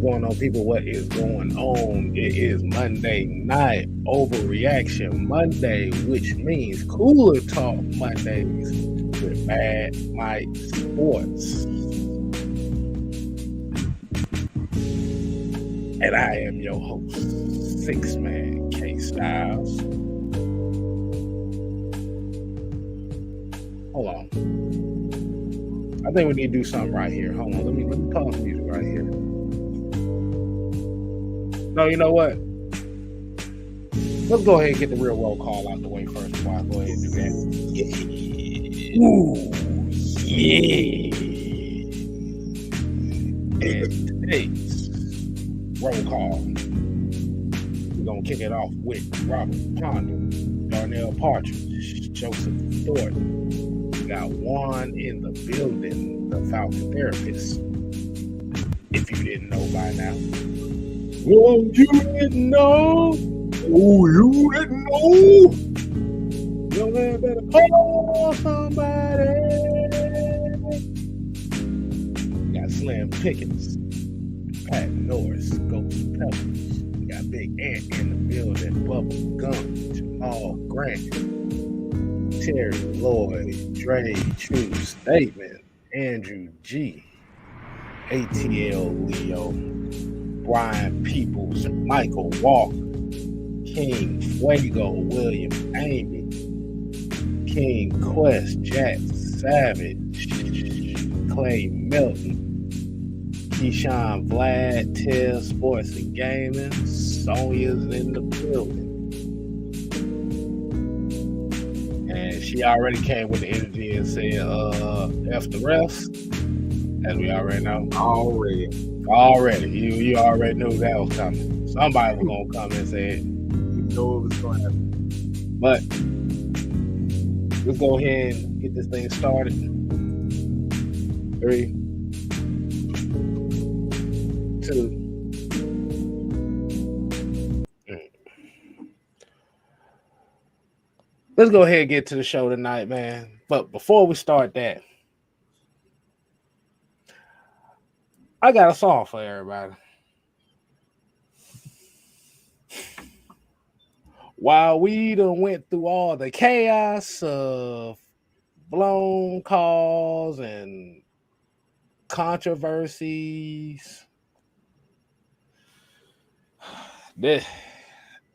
going on, people? What is going on? It is Monday night, overreaction Monday, which means cooler talk Mondays with Mad Mike Sports. And I am your host, 6-Man K Styles. Hold on. I think we need to do something right here. Hold on. Let me pause music right here. No, you know what? Let's go ahead and get the real roll call out the way first before I go ahead and do that. Ooh, yeah. And today's roll call, we're going to kick it off with Robert Ponder, Darnell Partridge, Joseph Thornton. We got Juan in the building, the Falcon therapist. If you didn't know by now. Oh, you didn't know? Oh, you didn't know? Your man better call somebody. We got Slim Pickens, Pat Norris, Ghost Peppers. We got Big Ant in the building, Bubba Gum, Jamal Grant, Terry Lloyd, Dre True Statement, Andrew G, ATL Leo, Brian Peoples, Michael Walker, King Fuego, William Amy, King Quest, Jack Savage, Clay Milton, Keyshawn Vlad, Tell Sports and Gaming, Sonya's in the building. And she already came with the energy and said, F the rest, as we already know. Already. You already knew that was coming. Somebody was going to come and say it. You know it was going to happen. But let's go ahead and get this thing started. 3, 2. Let's go ahead and get to the show tonight, man. But before we start that, I got a song for everybody. While we done went through all the chaos of blown calls and controversies,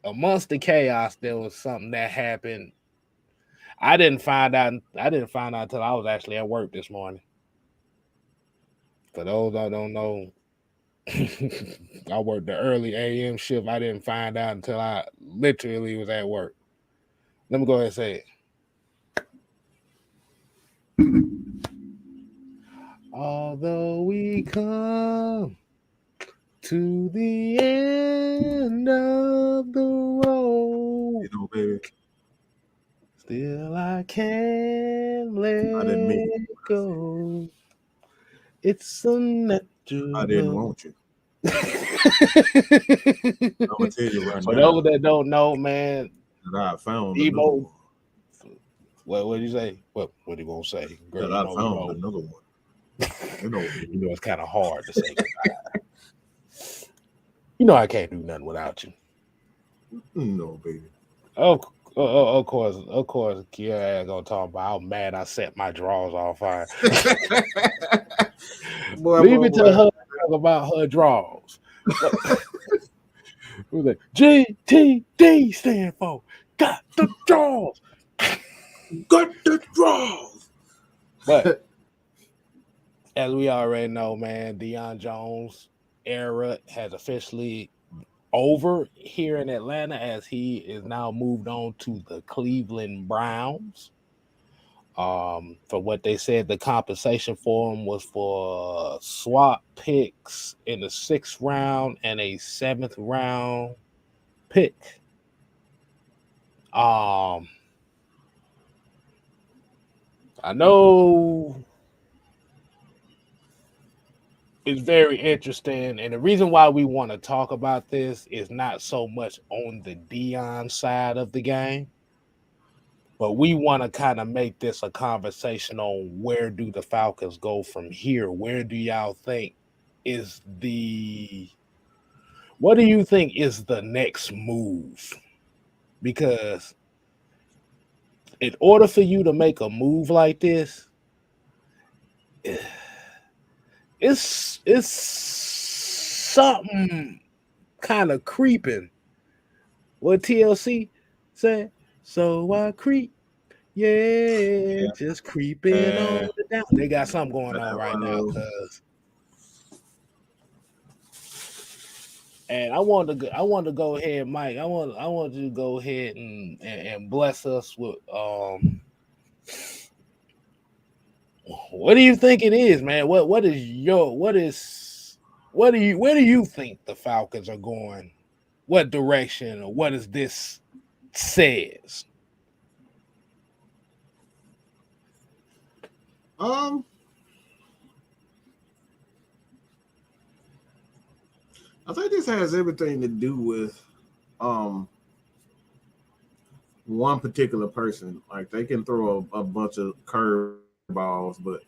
amongst the chaos, there was something that happened. I didn't find out until I was actually at work this morning. For those that don't know, I worked the early AM shift. I didn't find out until I literally was at work. Let me go ahead and say it. Although we come to the end of the road, baby, still I can't let it go. It's a natural. I didn't want you. I'm gonna tell you right For now. those that don't know, man, that I found Debo. What did you say? What are you gonna say? Girl, that I found another one. You know it's kind of hard to say goodbye. You know I can't do nothing without you. No, baby. Of course, Kiara gonna talk about how mad I set my drawers on fire. Leave it to her to talk about her drawers. Like, GTD stand for got the drawers. Got the drawers. But as we already know, man, Deion Jones era has officially over here in Atlanta, as he is now moved on to the Cleveland Browns. For what they said, the compensation for him was for swap picks in the 6th round and a 7th round pick. I know it's very interesting, and the reason why we want to talk about this is not so much on the Deion side of the game, but we want to kind of make this a conversation on where do the Falcons go from here? Where do y'all think is the What do you think is the next move? Because in order for you to make a move like this, it's something kind of creeping. What TLC said? So I creep, yeah, just creeping on the down. They got something going on right now, cuz. And I want to go ahead, Mike. I want you to go ahead and bless us with what do you think it is, man? Where do you think the Falcons are going? What direction, or what is this says? I think this has everything to do with one particular person. Like they can throw a bunch of curve balls, but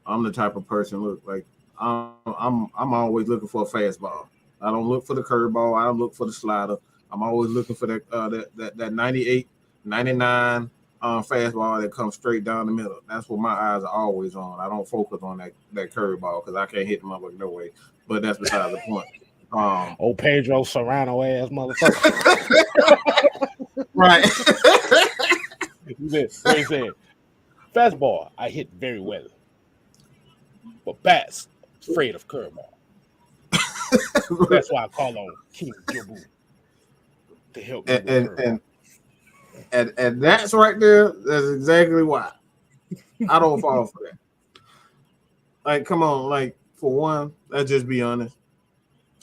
I'm the type of person look like I'm always looking for a fastball. I don't look for the curveball. I don't look for the slider. I'm always looking for that 98, 99 fastball that comes straight down the middle. That's what my eyes are always on. I don't focus on that curveball because I can't hit them up like no way. But that's besides the point. Pedro Serrano ass motherfucker. Right. He said, fastball I hit very well, but bats afraid of curveball. That's why I call on King Jobu to help me and that's right there. That's exactly why I don't fall for that. Like, come on, like for one, let's just be honest.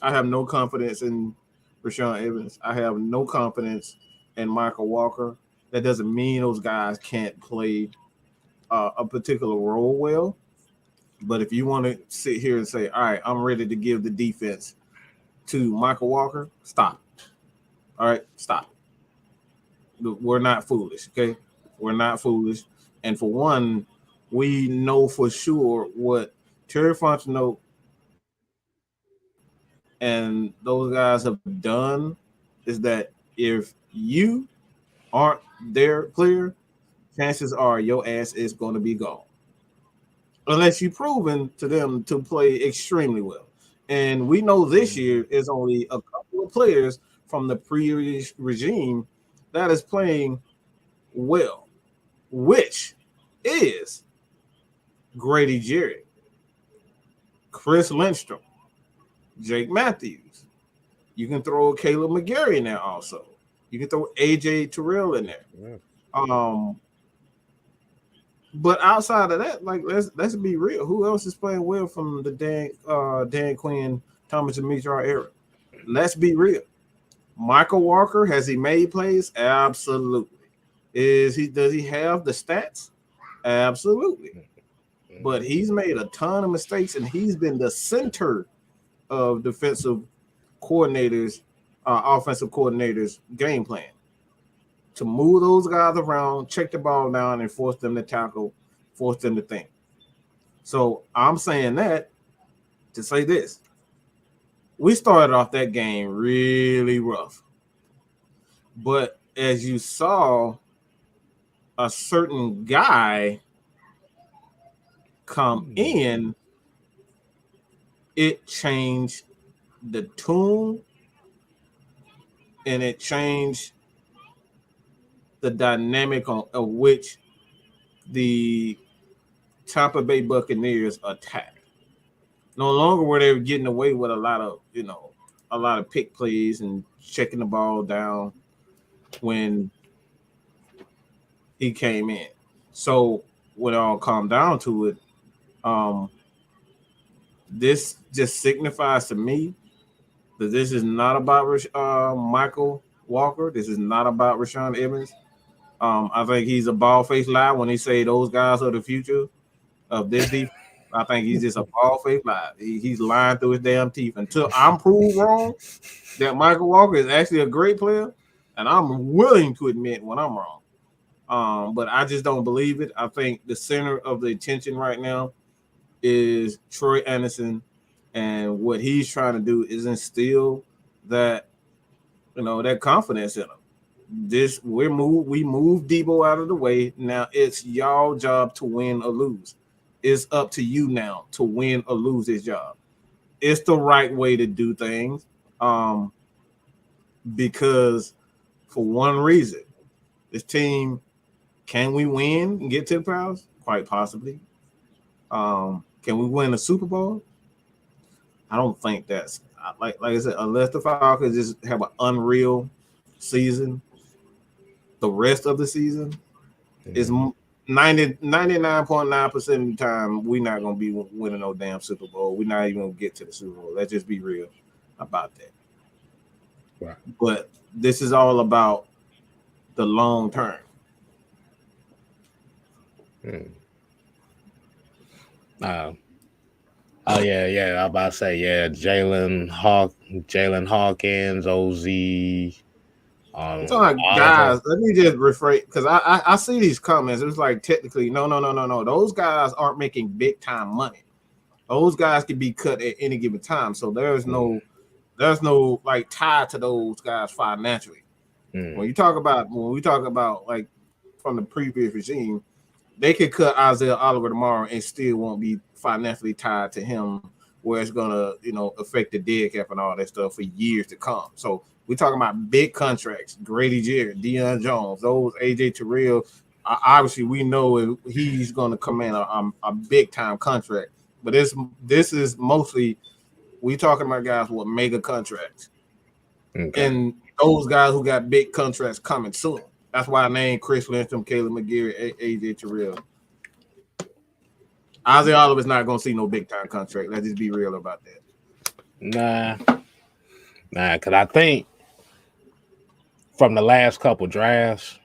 I have no confidence in Rashaan Evans. I have no confidence in Michael Walker. That doesn't mean those guys can't play a particular role well. But if you want to sit here and say, all right, I'm ready to give the defense to Michael Walker, stop. All right, stop. We're not foolish, okay? We're not foolish. And for one, we know for sure what Terry Fontenot and those guys have done is that if you aren't their player, chances are your ass is going to be gone. Unless you've proven to them to play extremely well. And we know this year is only a couple of players from the previous regime that is playing well, which is Grady Jarrett, Chris Lindstrom, Jake Matthews. You can throw Caleb McGarry in there also. You can throw AJ Terrell in there. Yeah. But outside of that, like let's be real. Who else is playing well from the Dan Quinn, Thomas Demetriou era? Let's be real. Michael Walker, has he made plays? Absolutely. Does he have the stats? Absolutely. But he's made a ton of mistakes, and he's been the center of defensive coordinators, offensive coordinators' game plan to move those guys around, check the ball down, and force them to tackle, force them to think. So I'm saying that to say this. We started off that game really rough. But as you saw a certain guy come in, it changed the tune and it changed the dynamic of which the Tampa Bay Buccaneers attacked. No longer were they getting away with a lot of pick plays and checking the ball down when he came in. So when it all calmed down to it, this just signifies to me that this is not about Michael Walker. This is not about Rashaan Evans. I think he's a bald-faced lie when he say those guys are the future of this defense. I think he's just a bald-faced lie. He's lying through his damn teeth. Until I'm proved wrong that Michael Walker is actually a great player, and I'm willing to admit when I'm wrong. But I just don't believe it. I think the center of the attention right now is Troy Anderson, and what he's trying to do is instill that that confidence in them. We moved Debo out of the way. Now it's y'all job to win or lose. It's up to you now to win or lose this job. It's the right way to do things. Because for one reason, this team, can we win and get to the playoffs? Quite possibly. Can we win a Super Bowl? I don't think that's like I said, unless the Falcons just have an unreal season, the rest of the season is 99.9% of the time we're not going to be winning no damn Super Bowl. We're not even going to get to the Super Bowl. Let's just be real about that. Right. But this is all about the long term. Oh yeah. I'm about to say Jalen Hawkins, OZ. So like, guys, let me just rephrase because I see these comments. It's like technically no. Those guys aren't making big time money. Those guys can be cut at any given time. So there's no like tie to those guys financially. When we talk about like from the previous regime, they could cut Isaiah Oliver tomorrow and still won't be financially tied to him, where it's gonna affect the dead cap and all that stuff for years to come. So we're talking about big contracts: Grady Jarrett, Dion Jones, those AJ Terrell. Obviously, we know he's going to command a big time contract. But this is mostly we talking about guys with mega contracts, and those guys who got big contracts coming soon. That's why I named Chris Lindstrom, Caleb McGarry, AJ Terrell. Isaiah Oliver's not going to see no big time contract. Let's just be real about that. Nah, because I think from the last couple drafts,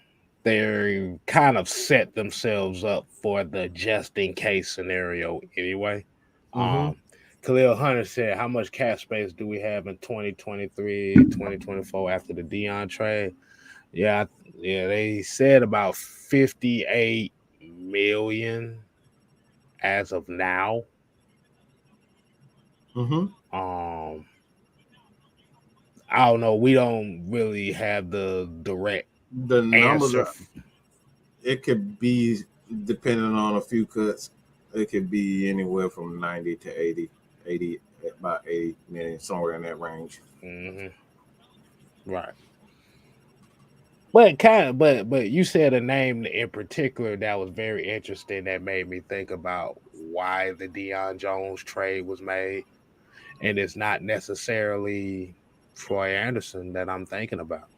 they kind of set themselves up for the just in case scenario anyway. Khalil Hunter said, how much cap space do we have in 2023, 2024 after the Deion trade? Yeah, they said about 58 million as of now. I don't know. We don't really have the direct numbers. answer. It could be depending on a few cuts. It could be anywhere from 90 to 80, about 80 million, somewhere in that range. Right. But you said a name in particular that was very interesting that made me think about why the Dion Jones trade was made, and it's not necessarily Troy Anderson that I'm thinking about.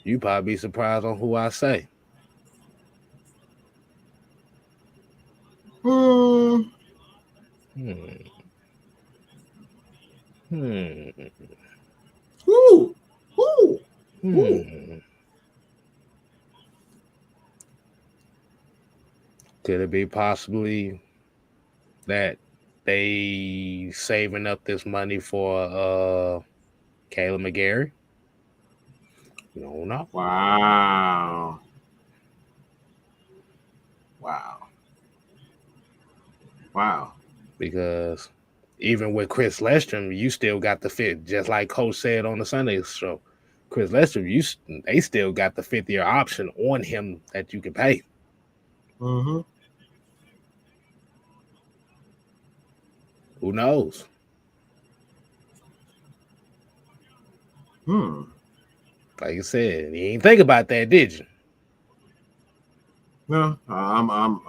You probably be surprised on who I say. Who? Could it be possibly that they saving up this money for Caleb McGarry? You don't know. Wow. Because even with Chris Lestrom, you still got the fit, just like Coach said on the Sunday show. Chris Lestrom, they still got the 5th-year option on him that you can pay. Who knows? Like I said, you ain't think about that, did you? No, I'll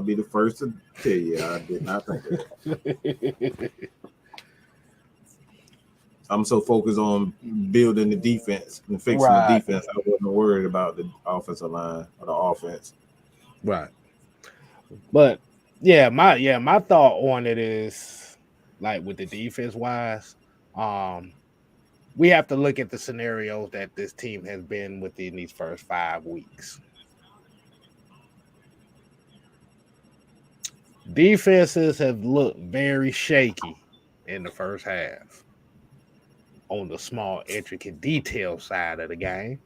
be the first to tell you I did not think of that. I'm so focused on building the defense and fixing the defense. I wasn't worried about the offensive line or the offense. Right. But my thought on it is, like, with the defense wise, we have to look at the scenarios that this team has been within these first 5 weeks. Defenses have looked very shaky in the first half on the small, intricate detail side of the game.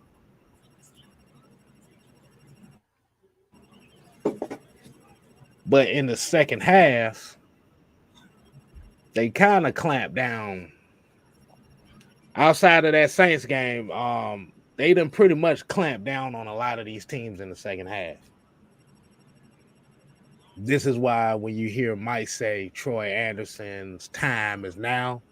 But in the second half, they kind of clamped down. Outside of that Saints game, they done pretty much clamped down on a lot of these teams in the second half. This is why when you hear Mike say Troy Anderson's time is now,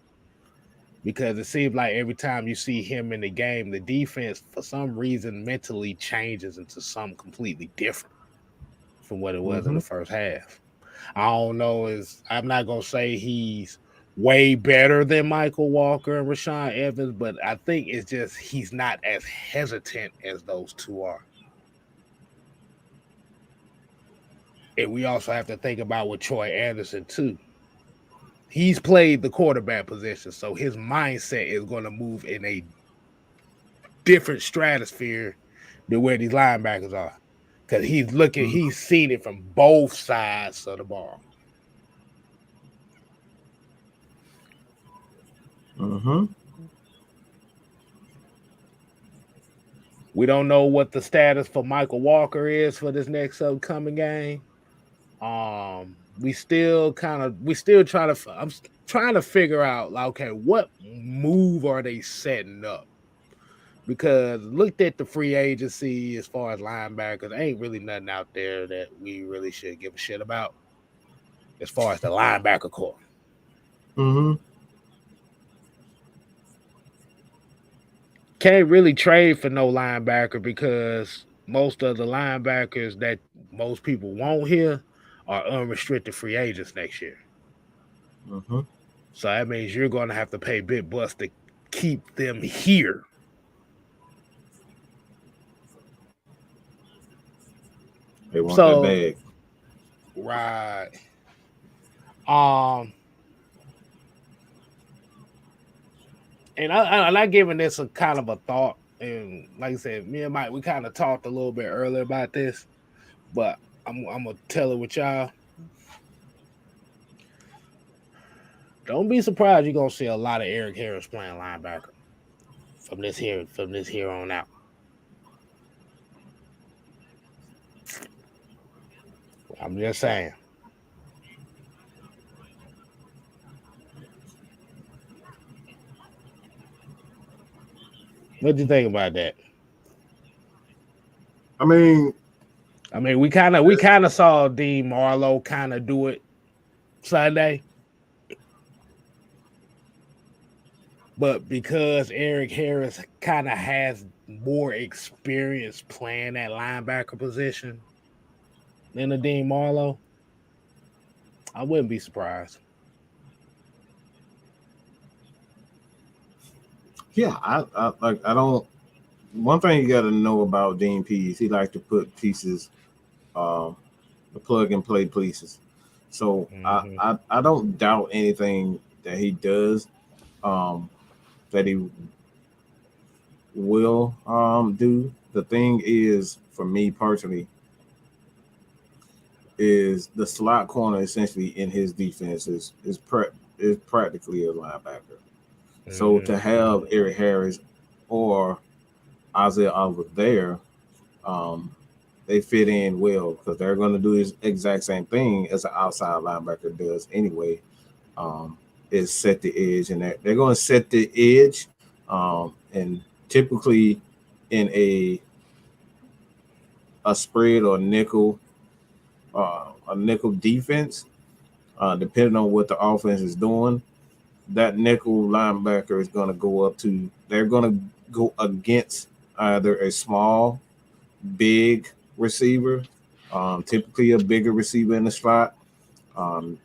because it seems like every time you see him in the game, the defense, for some reason, mentally changes into something completely different from what it was in the first half. I don't know. I'm not going to say he's way better than Michael Walker and Rashaan Evans, but I think it's just he's not as hesitant as those two are. And we also have to think about with Troy Anderson, too. He's played the quarterback position, so his mindset is going to move in a different stratosphere than where these linebackers are. Because he's seen it from both sides of the ball. We don't know what the status for Michael Walker is for this next upcoming game. I'm trying to figure out, like, okay, what move are they setting up? Because looked at the free agency as far as linebackers, ain't really nothing out there that we really should give a shit about as far as the linebacker core. Can't really trade for no linebacker because most of the linebackers that most people want here are unrestricted free agents next year. So that means you're going to have to pay big bucks to keep them here. They want that bag. Right. And I'm not giving this a kind of a thought. And like I said, me and Mike, we kind of talked a little bit earlier about this, but I'm going to tell it with y'all. Don't be surprised you're going to see a lot of Eric Harris playing linebacker from this here on out. I'm just saying. What do you think about that? I mean, we kind of saw Dean Marlowe kind of do it Sunday, but because Eric Harris kind of has more experience playing that linebacker position than the Dean Marlowe, I wouldn't be surprised. Yeah, I don't. One thing you got to know about Dean P is he likes to put pieces, the plug and play pieces. So I don't doubt anything that he does, that he will do. The thing is, for me personally, is the slot corner essentially in his defense is practically a linebacker. So to have Eric Harris or Isaiah Oliver there, they fit in well because they're going to do the exact same thing as an outside linebacker does anyway. Is set the edge, and they're going to set the edge, and typically in a spread or a nickel defense, depending on what the offense is doing. That nickel linebacker is going to go up to, they're going to go against either a small, big receiver, typically a bigger receiver in the spot.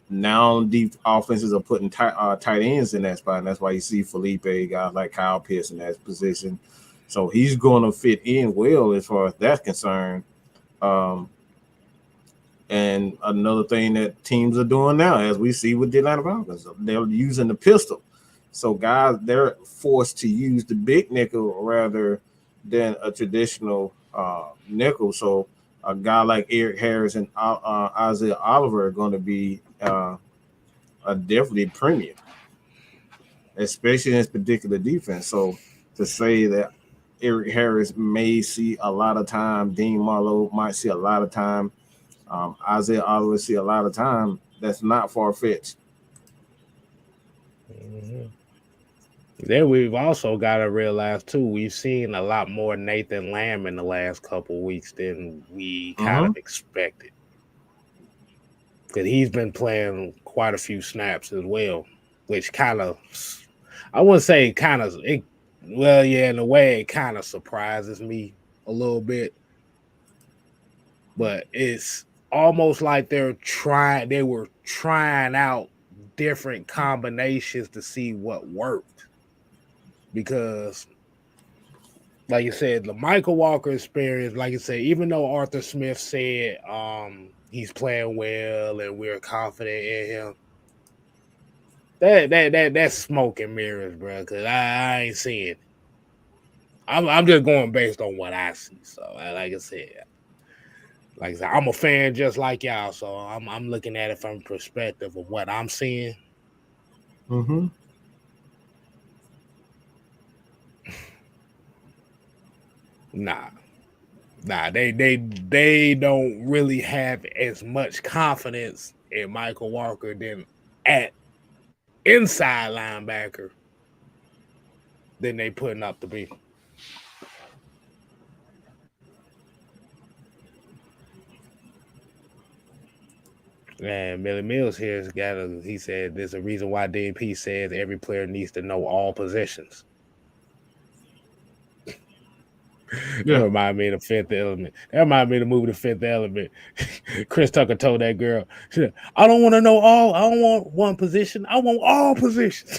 Now deep offenses are putting tight ends in that spot, and that's why you see Felipe, guys like Kyle Pitts in that position. So he's going to fit in well as far as that's concerned. And another thing that teams are doing now, as we see with the Atlanta Falcons, they're using the pistol. So guys, they're forced to use the big nickel rather than a traditional nickel. So a guy like Eric Harris and Isaiah Oliver are going to be a definitely premium, especially in this particular defense. So to say that Eric Harris may see a lot of time, Dean Marlowe might see a lot of time, Isaiah Oliver see a lot of time, that's not far-fetched. Mm-hmm. Then we've also got to realize too, we've seen a lot more Nathan Lamb in the last couple weeks than we kind of expected. Because he's been playing quite a few snaps as well, which kind of, I wouldn't say kind of, well, yeah, in a way, it kind of surprises me a little bit. But it's almost like they were trying out different combinations to see what worked. Because, like you said, the Michael Walker experience, like you said, even though Arthur Smith said he's playing well and we're confident in him, that's smoke and mirrors, bro. Because I ain't seeing it. I'm just going based on what I see. So, like I said, I'm a fan just like y'all. So I'm looking at it from the perspective of what I'm seeing. Mm-hmm. Nah, they don't really have as much confidence in Michael Walker than at inside linebacker than they putting up to be. And Millie Mills here he said there's a reason why DP says every player needs to know all positions. Yeah. That remind me of the Fifth Element. That remind me of the movie The Fifth Element. Chris Tucker told that girl, she said, I don't want to know all. I don't want one position. I want all positions.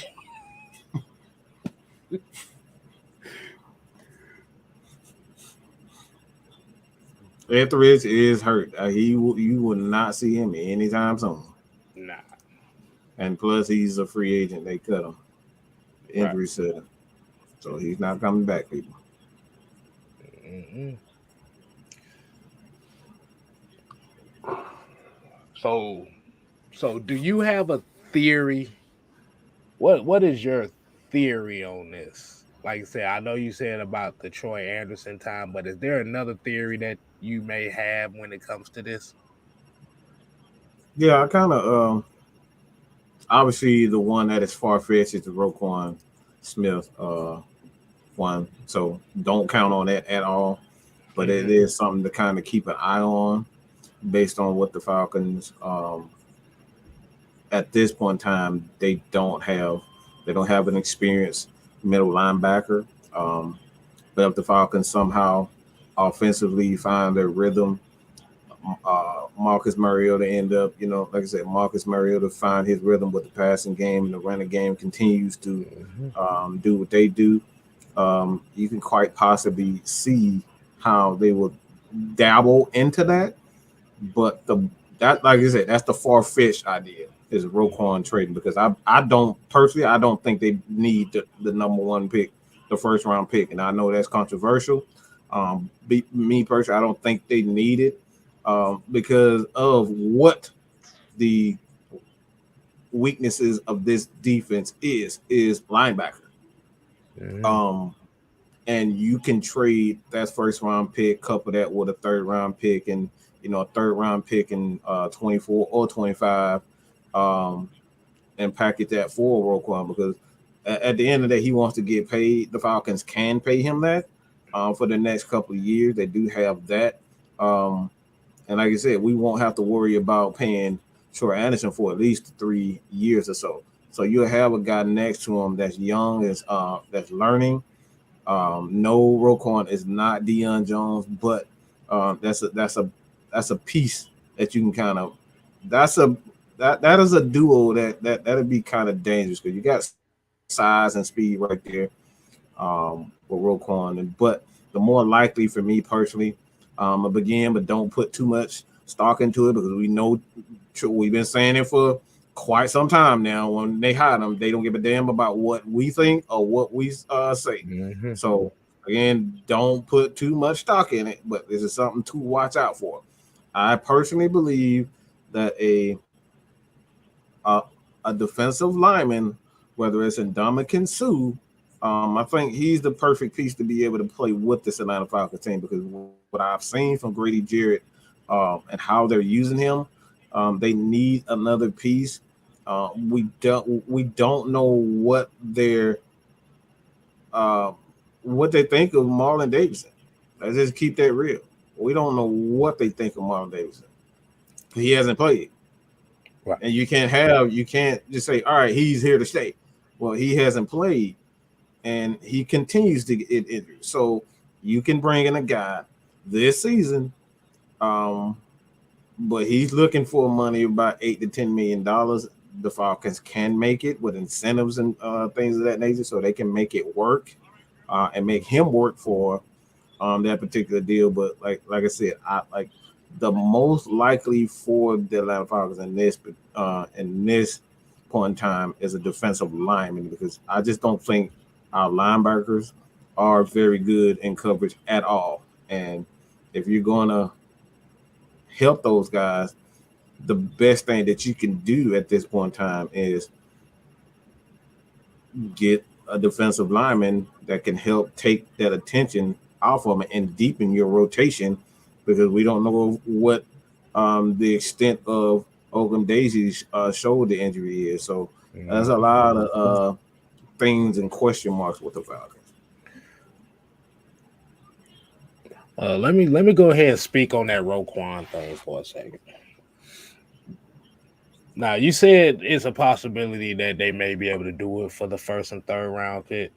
Etheridge is hurt. You will not see him anytime soon. Nah. And plus, he's a free agent. They cut him. Injury set him. So he's not coming back, people. Mm-hmm. So do you have a theory? What is your theory on this? Like I said, I know you said about the Troy Anderson time, but is there another theory that you may have when it comes to this? Yeah, I kind of obviously the one that is far fetched is the Roquan Smith one. So don't count on that at all. But it is something to kind of keep an eye on based on what the Falcons at this point in time they don't have an experienced middle linebacker. But if the Falcons somehow offensively find their rhythm, Marcus Mariota end up, like I said, Marcus Mariota find his rhythm with the passing game and the running game continues to do what they do. You can quite possibly see how they will dabble into that. But like I said, that's the far-fetched idea is Roquan trading because I don't think they need the number one pick, the first round pick, and I know that's controversial. Me personally, I don't think they need it because of what the weaknesses of this defense is linebacker. And you can trade that first round pick, couple that with a third round pick, and a third round pick in 24 or 25, and package that for Roquan because at the end of the day, he wants to get paid. The Falcons can pay him that for the next couple of years. They do have that. And like I said, we won't have to worry about paying Troy Anderson for at least 3 years or so. So you'll have a guy next to him that's young, that's learning. No, Roquan is not Dion Jones, but that's a piece that you can kind of that is a duo that'd be kind of dangerous because you got size and speed right there with Roquan. But the more likely for me personally, but don't put too much stock into it because we know we've been saying it for quite some time now. When they hire them, they don't give a damn about what we think or what we say. So again, don't put too much stock in it, but this is something to watch out for. I personally believe that a defensive lineman, whether it's Ndamukong Suh, I think he's the perfect piece to be able to play with this Atlanta Falcons team because what I've seen from Grady Jarrett and how they're using him, they need another piece. We don't know what they think of Marlon Davidson. Let's just keep that real. We don't know what they think of Marlon Davidson. He hasn't played. Right. And you can't just say, all right, he's here to stay. Well, he hasn't played and he continues to get injured. So you can bring in a guy this season, but he's looking for money about $8 to $10 million. The Falcons can make it with incentives and things of that nature, so they can make it work and make him work for that particular deal. But like I said, the most likely for the Atlanta Falcons in this point in time is a defensive lineman, because I just don't think our linebackers are very good in coverage at all. And if you're going to help those guys, the best thing that you can do at this point in time is get a defensive lineman that can help take that attention off of them and deepen your rotation, because we don't know what the extent of Oakland Daisy's shoulder injury is. So there's a lot of things and question marks with the Falcons. Let me go ahead and speak on that Roquan thing for a second. Now, you said it's a possibility that they may be able to do it for the first and third round pick.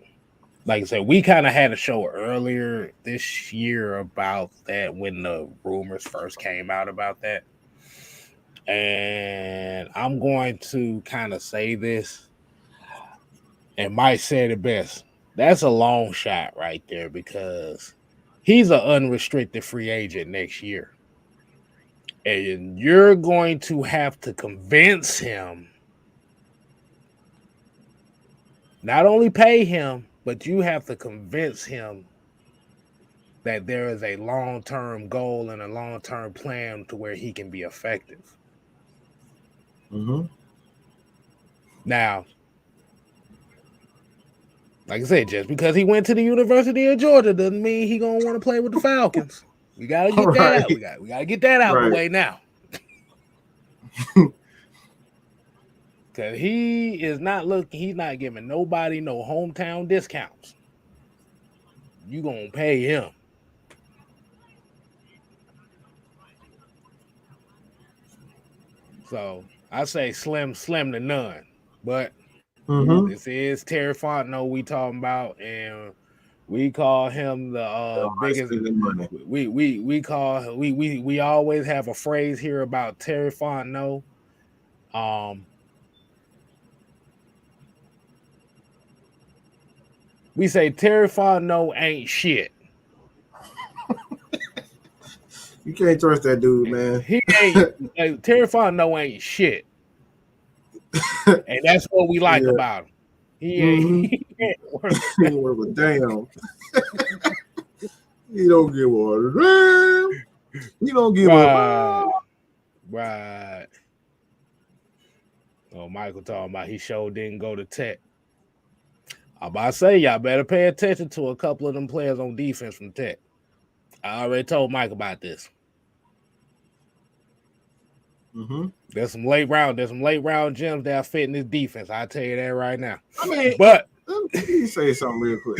Like I said, we kind of had a show earlier this year about that when the rumors first came out about that. And I'm going to kind of say this, and Mike said it best. That's a long shot right there, because he's an unrestricted free agent next year. And you're going to have to convince him, not only pay him, but you have to convince him that there is a long-term goal and a long-term plan to where he can be effective. Mm-hmm. Now, like I said, just because he went to the University of Georgia doesn't mean he's going to want to play with the Falcons. We got to get that out. We got to get that out of the way now. Because he's not giving nobody no hometown discounts. You going to pay him. So I say slim to none. But this is Terry Fontenot we talking about, and we call him the biggest. We always have a phrase here about Terry Fontenot. We say Terry Fontenot ain't shit. You can't trust that dude, man. He ain't. Terry Fontenot ain't shit, and that's what we like about him. He ain't worth a damn. He don't give a damn. He don't give a right. Oh, Michael talking about he sure didn't go to Tech. I'm about to say y'all better pay attention to a couple of them players on defense from Tech. I already told Mike about this. There's some late round gems that are fitting this defense. I'll tell you that right now. I mean, but let me say something real quick.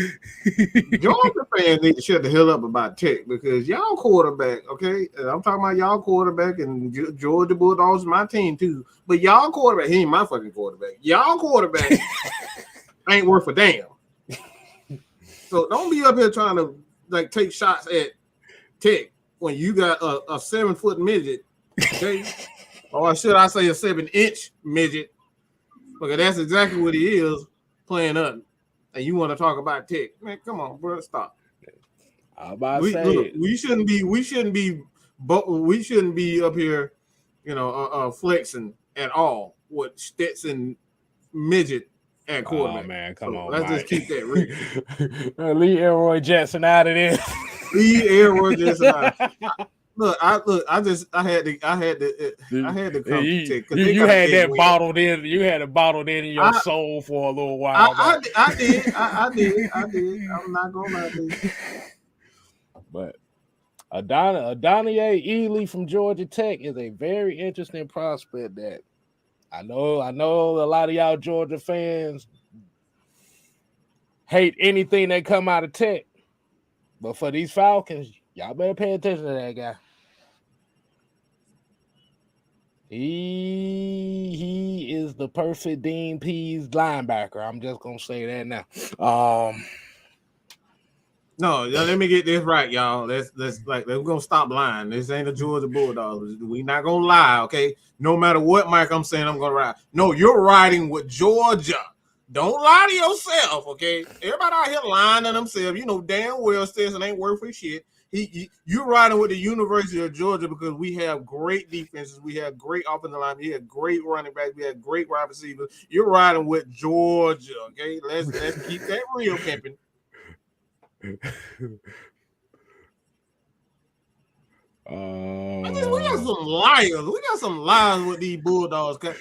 Georgia fans need to shut the hell up about Tech, because y'all quarterback, okay? And I'm talking about y'all quarterback, and Georgia Bulldogs, my team too. But y'all quarterback, he ain't my fucking quarterback. Y'all quarterback ain't worth a damn. So don't be up here trying to like take shots at Tech when you got a 7-foot midget, okay? Or should I say a 7-inch midget? Because that's exactly what he is, playing up. And you want to talk about Tech? Man, come on, bro, stop. I'm about to say we shouldn't be up here, flexing at all with Stetson midget at quarterback. Oh man, come on, let's Mike. just keep that real. Leave Elroy Jackson out of this. Leave Elroy Jackson out. I had to come to Tech. You had that bottled in. You had it bottled in your soul for a little while. I did. I'm not gonna lie to you. But Adonai Ely from Georgia Tech is a very interesting prospect that I know a lot of y'all Georgia fans hate anything that come out of Tech. But for these Falcons, y'all better pay attention to that guy. He is the perfect Dean Pease linebacker. I'm just gonna say that now. No, let me get this right, y'all. Let's we're gonna stop lying. This ain't the Georgia Bulldogs. We not gonna lie, okay? No matter what, Mike, I'm saying I'm gonna ride. No, you're riding with Georgia. Don't lie to yourself, okay? Everybody out here lying to themselves. You know damn well Stetson ain't worth for shit. You're riding with the University of Georgia because we have great defenses, we have great offensive line, we have great running backs, we have great wide receivers. You're riding with Georgia, okay? Let's keep that real, pimping. We got some liars. We got some liars with these Bulldogs. They're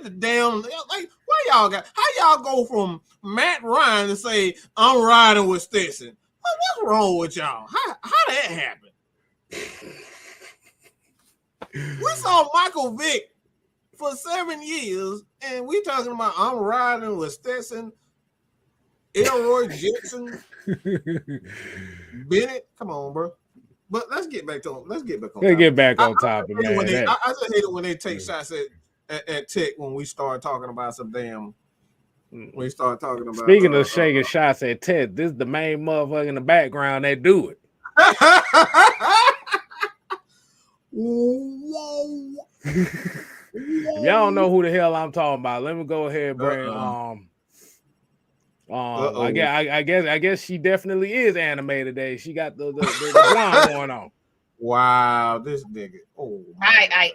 the damn like where y'all got? How y'all go from Matt Ryan to say I'm riding with Stetson? What's wrong with y'all? How that happen? We saw Michael Vick for 7 years, and we talking about I'm riding with Stetson, Elroy Jetson, Bennett. Come on, bro. But let's get back on. Let's get back on. Let's get back on topic, man. I just hate it when they take shots at Tech when we start talking about some damn. We start talking about. Speaking of shaking shots at Tech, this is the main motherfucker in the background that do it. Whoa. If y'all don't know who the hell I'm talking about, let me go ahead and bring I guess she definitely is anime today. She got the blonde going on. Wow, this nigga. Oh, I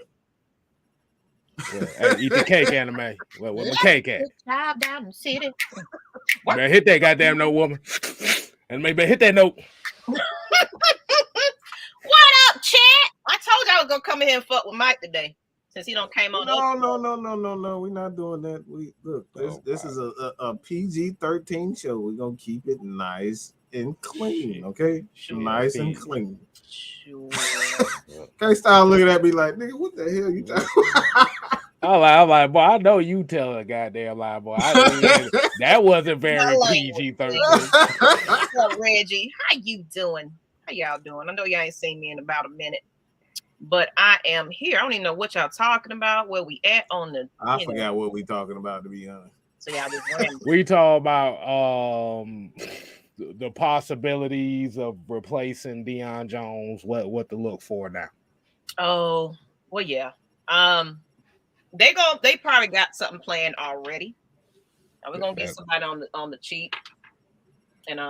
hey, eat the cake, anime. Where my cake at? Drive down the city. Man, hit that goddamn note, woman. And maybe hit that note. What up, chat? I told you I was gonna come in here and fuck with Mike today. Since he don't came on. No. We're not doing that. This is a PG-13 show. We're gonna keep it nice and clean, okay? Sure, nice and clean. Sure. Can't start looking at me like, nigga, what the hell you talking about? I'm like, boy, I know you tell a goddamn lie, boy. That wasn't very PG-13. What's up, Reggie? How you doing? How y'all doing? I know y'all ain't seen me in about a minute. But I am here. I don't even know what y'all talking about. Where we at on the? I forgot what we talking about, to be honest. So y'all just random. We talk about the possibilities of replacing Dion Jones. What to look for now? Oh well, yeah. They probably got something planned already. We're gonna get somebody on the cheap, and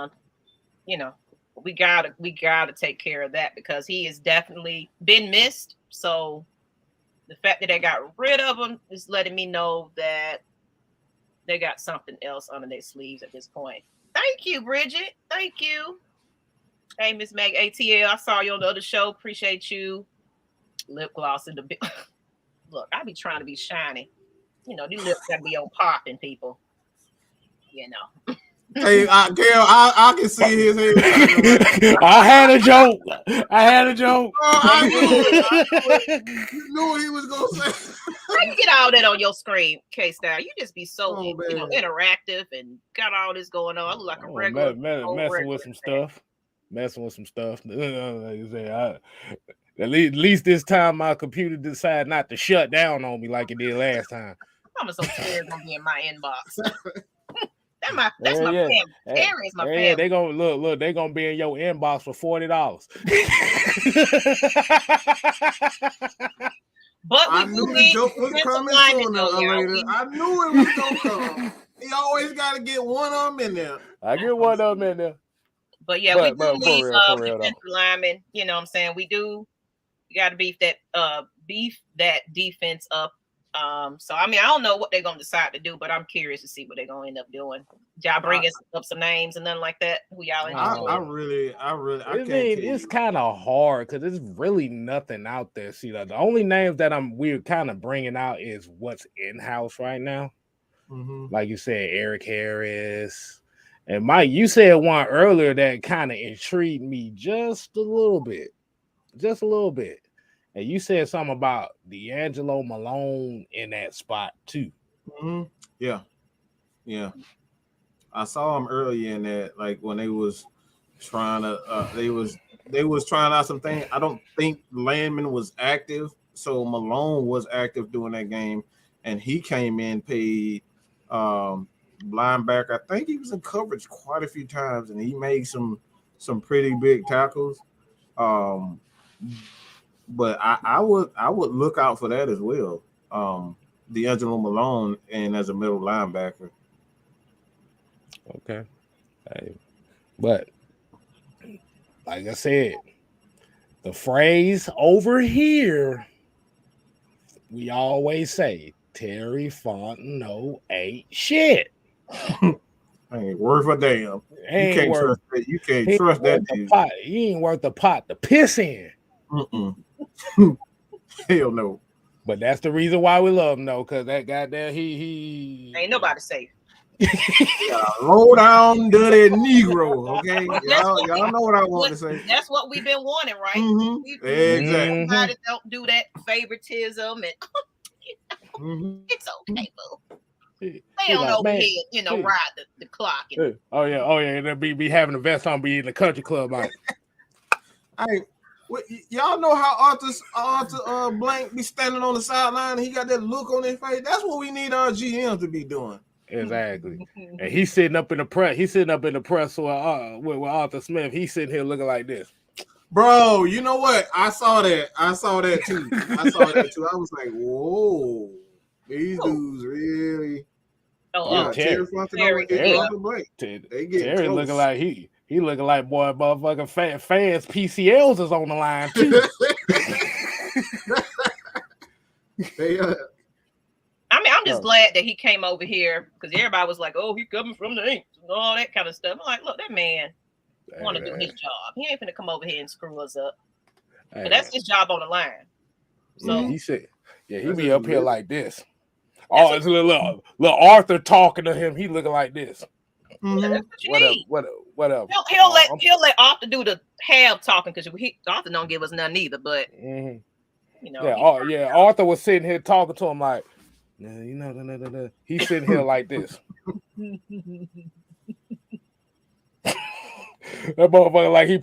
we gotta take care of that because he has definitely been missed. So the fact that they got rid of him is letting me know that they got something else under their sleeves at this point. Thank you, Bridget. Thank you. Hey, Miss Meg ATL, I saw you on the other show. Appreciate you. Lip gloss in the big. Look, I be trying to be shiny. These lips gotta be on popping, people. Hey, Gail, I can see his head. I had a joke. I knew it. You knew what he was gonna say. How you get all that on your screen, K-Style? You just be so interactive and got all this going on. I look like a regular messing with some stuff. At least this time my computer decided not to shut down on me like it did last time. I'm so scared gonna be in my inbox. That's my family. Terry is my family. Yeah, they gonna look. They gonna be in your inbox for $40. But I knew the joke was coming sooner or later. I knew it was gonna come. He always got to get one of them in there. I get one of them in there. But yeah, we do need defensive linemen. You know what I'm saying? We got to beef that defense up. So I don't know what they're gonna decide to do, but I'm curious to see what they're gonna end up doing. Y'all bring us up some names and nothing like that. Who y'all interested in? It's kind of hard because there's really nothing out there. See, the only names that we're kind of bringing out is what's in house right now. Mm-hmm. Like you said, Eric Harris and Mike. You said one earlier that kind of intrigued me just a little bit. And you said something about D'Angelo Malone in that spot too. Mm-hmm. Yeah. I saw him earlier in that, like when they was trying to, they was trying out some things. I don't think Landman was active, so Malone was active during that game, and he came in, paid linebacker. I think he was in coverage quite a few times, and he made some pretty big tackles. But I would look out for that as well. D'Angelo Malone and as a middle linebacker. Okay. Hey, but like I said, the phrase over here, we always say Terry Fontenot ain't shit. Ain't worth a damn. You can't trust that. You can't trust that dude. He ain't worth the pot to piss in. Hell no. But that's the reason why we love him, though, because that goddamn he ain't nobody safe. Low down dirty Negro. Okay, y'all know what I want to say. That's what we've been wanting, right? Mm-hmm. Exactly. Everybody don't do that favoritism, and it's okay, boo. They don't overhead, ride the clock. Oh yeah, and they'll be having the vest on, be in the country club, like. Y'all know how Arthur Blank be standing on the sideline and he got that look on his face? That's what we need our GMs to be doing. Exactly. And he's sitting up in the press. He's sitting up in the press with Arthur Smith. He's sitting here looking like this. Bro, you know what? I saw that too. I was like, whoa, these dudes really. Terry looking like he looking like boy, motherfucking fans. PCLs is on the line too. I'm just glad that he came over here because everybody was like, "Oh, he coming from the Aints and all that kind of stuff." I'm like, look, that man want to do his job. He ain't finna come over here and screw us up. But that's his job on the line. So he said, he be up here like this. Oh, it's a little Arthur talking to him. He looking like this. What up? He'll let Arthur do the half talking because Arthur don't give us none either. But Arthur was sitting here talking to him like, he's sitting here like this. That motherfucker like he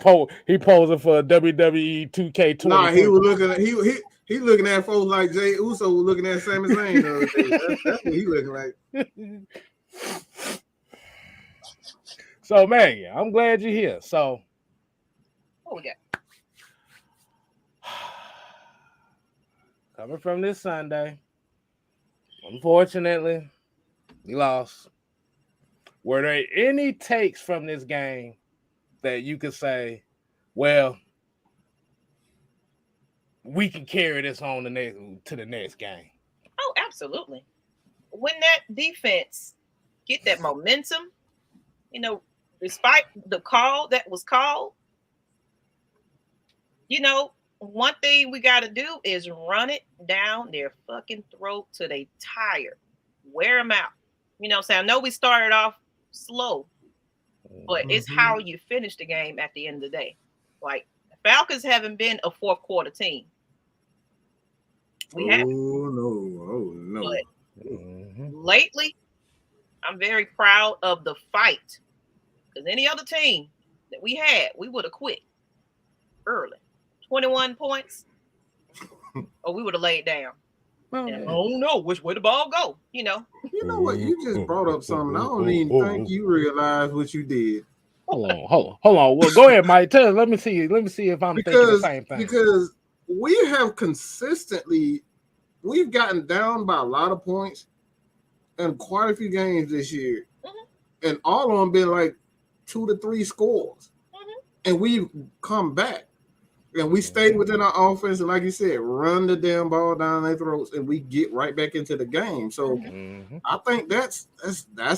posing for a WWE 2K20. Nah, he was looking at he looking at folks like Jay Uso was looking at Sami Zayn the other day. That's what he looking like. So, man, I'm glad you're here. So, what we got? Coming from this Sunday, unfortunately, we lost. Were there any takes from this game that you could say, well, we can carry this on to the next game? Oh, absolutely. When that defense get that momentum, despite the call that was called, one thing we got to do is run it down their fucking throat till they tired. Wear them out. I know we started off slow, but it's how you finish the game at the end of the day. Like, the Falcons haven't been a fourth quarter team. We haven't. Oh, no. But lately, I'm very proud of the fight. Because any other team that we had, we would have quit early. 21 points, or we would have laid down. I don't know which way the ball go. You know what? You just brought up something. I don't even think you realize what you did. Hold on. Well, go ahead, Mike. Tell us. Let me see if I'm thinking the same thing. Because we have we've gotten down by a lot of points in quite a few games this year, and all of them been like 2 to 3 scores, and we've come back. And we stay within our offense, and like you said, run the damn ball down their throats, and we get right back into the game. So I think that's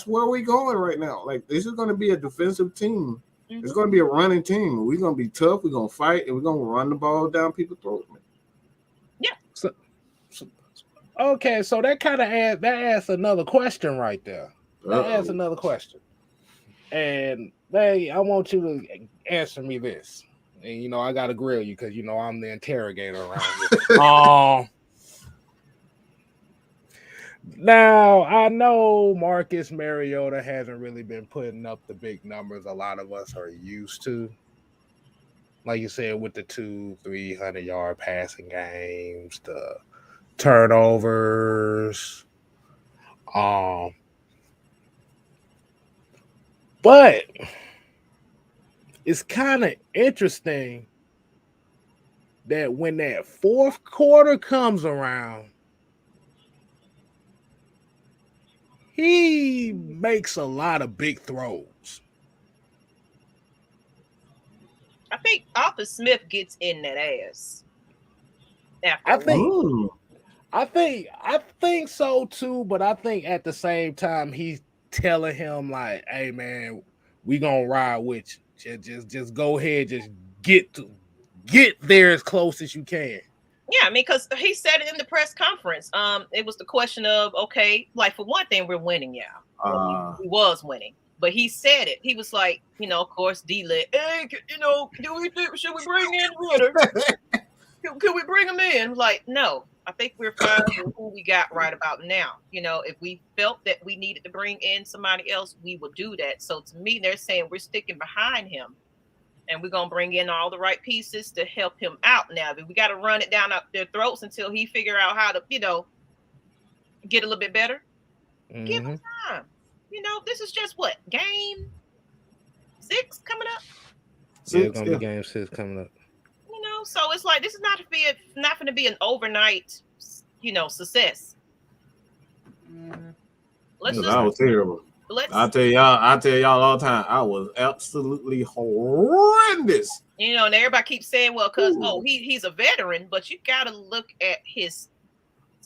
where we're going right now. Like, this is going to be a defensive team. It's going to be a running team. We're going to be tough. We're going to fight, and we're going to run the ball down people's throats. Yeah. Okay, so that kind of asks another question right there. That asks another question, and I want you to answer me this. And I gotta grill you because I'm the interrogator around here. Now I know Marcus Mariota hasn't really been putting up the big numbers a lot of us are used to. Like you said, with the 200-300 yard passing games, the turnovers. But it's kind of interesting that when that fourth quarter comes around, he makes a lot of big throws. I think Arthur Smith gets in that ass. I think so too, but I think at the same time he's telling him like, "Hey man, we gonna ride with you. Just go ahead, just get there as close as you can." Yeah, I mean, because he said it in the press conference. It was the question of, okay, like for one thing, we're winning, yeah. He was winning. But he said it. He was like, of course, D-Lit, hey, should we bring in Ritter? Could we bring him in? Like, no, I think we're fine with who we got right about now. If we felt that we needed to bring in somebody else, we would do that. So to me, they're saying we're sticking behind him and we're going to bring in all the right pieces to help him out. Now, we got to run it down their throats until he figure out how to, get a little bit better. Mm-hmm. Give him time. This is just what? Game 6 coming up? Yeah, it's going to be game 6 coming up. So it's like this is not going to be an overnight, success. That was terrible. I tell y'all all the time, I was absolutely horrendous. And everybody keeps saying, well, because he's a veteran, but you got to look at his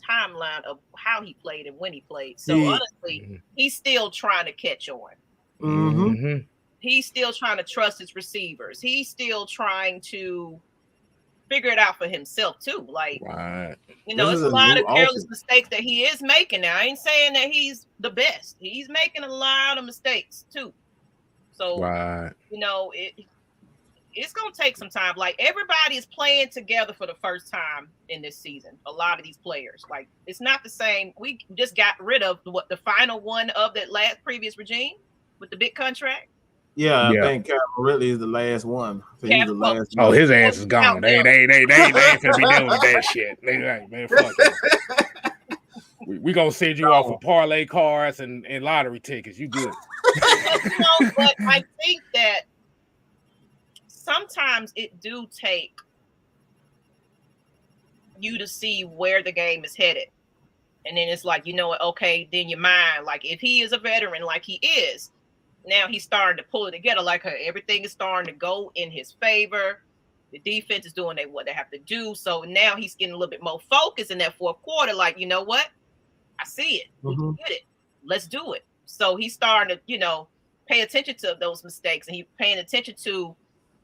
timeline of how he played and when he played. So honestly, he's still trying to catch on. Mm-hmm. He's still trying to trust his receivers. He's still trying to figure it out for himself too. Like, right. It's a lot of careless mistakes that he is making now. I ain't saying that he's the best. He's making a lot of mistakes too. So, right. It's going to take some time. Like, everybody is playing together for the first time in this season. A lot of these players, like, it's not the same. We just got rid of the final one of that previous regime with the big contract. Yeah, I think Calvin really is the last one. He's the last one. His ass is gone. They ain't finna be dealing with that shit. They like, man, fuck it. We gonna send you off with parlay cards and lottery tickets. You good? But I think that sometimes it do take you to see where the game is headed, and then it's like, okay, then your mind, like if he is a veteran, like he is. Now he's starting to pull it together. Like everything is starting to go in his favor. The defense is doing what they have to do. So now he's getting a little bit more focused in that fourth quarter. Like, you know what? I see it. We can get it. Let's do it. So he's starting to, pay attention to those mistakes, and he's paying attention to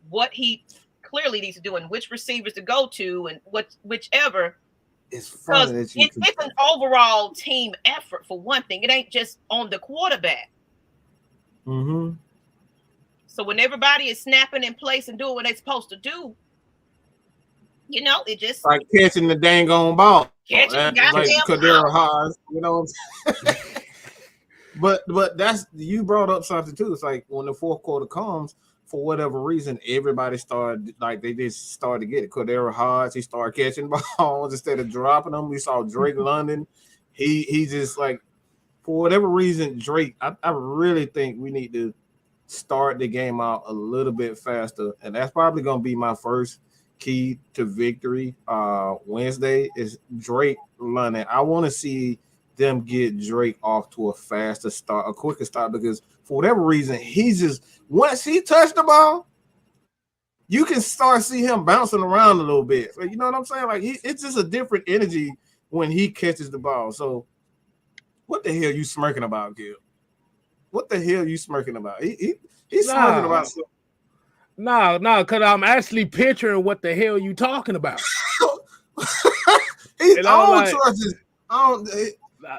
what he clearly needs to do and which receivers to go to and whichever. It's funny that it's an overall team effort for one thing. It ain't just on the quarterback. Mm-hmm. So when everybody is snapping in place and doing what they're supposed to do, it just like catching the dang on ball. Catching the goddamn ball. Hard, what I'm saying? But that's, you brought up something too. It's like when the fourth quarter comes, for whatever reason, everybody started, like, they just started to get it. Cordero Hodge, he started catching balls instead of dropping them. We saw Drake London. He just, like, for whatever reason, Drake, I really think we need to start the game out a little bit faster. And that's probably going to be my first key to victory Wednesday is Drake London. I want to see them get Drake off to a faster start, a quicker start, because for whatever reason, he's just, once he touched the ball, you can start see him bouncing around a little bit. So, you know what I'm saying? Like, it's just a different energy when he catches the ball. So what the hell you smirking about, Gil? What the hell you smirking about? He's smirking about something. No, because I'm actually picturing what the hell you talking about. He's all choices.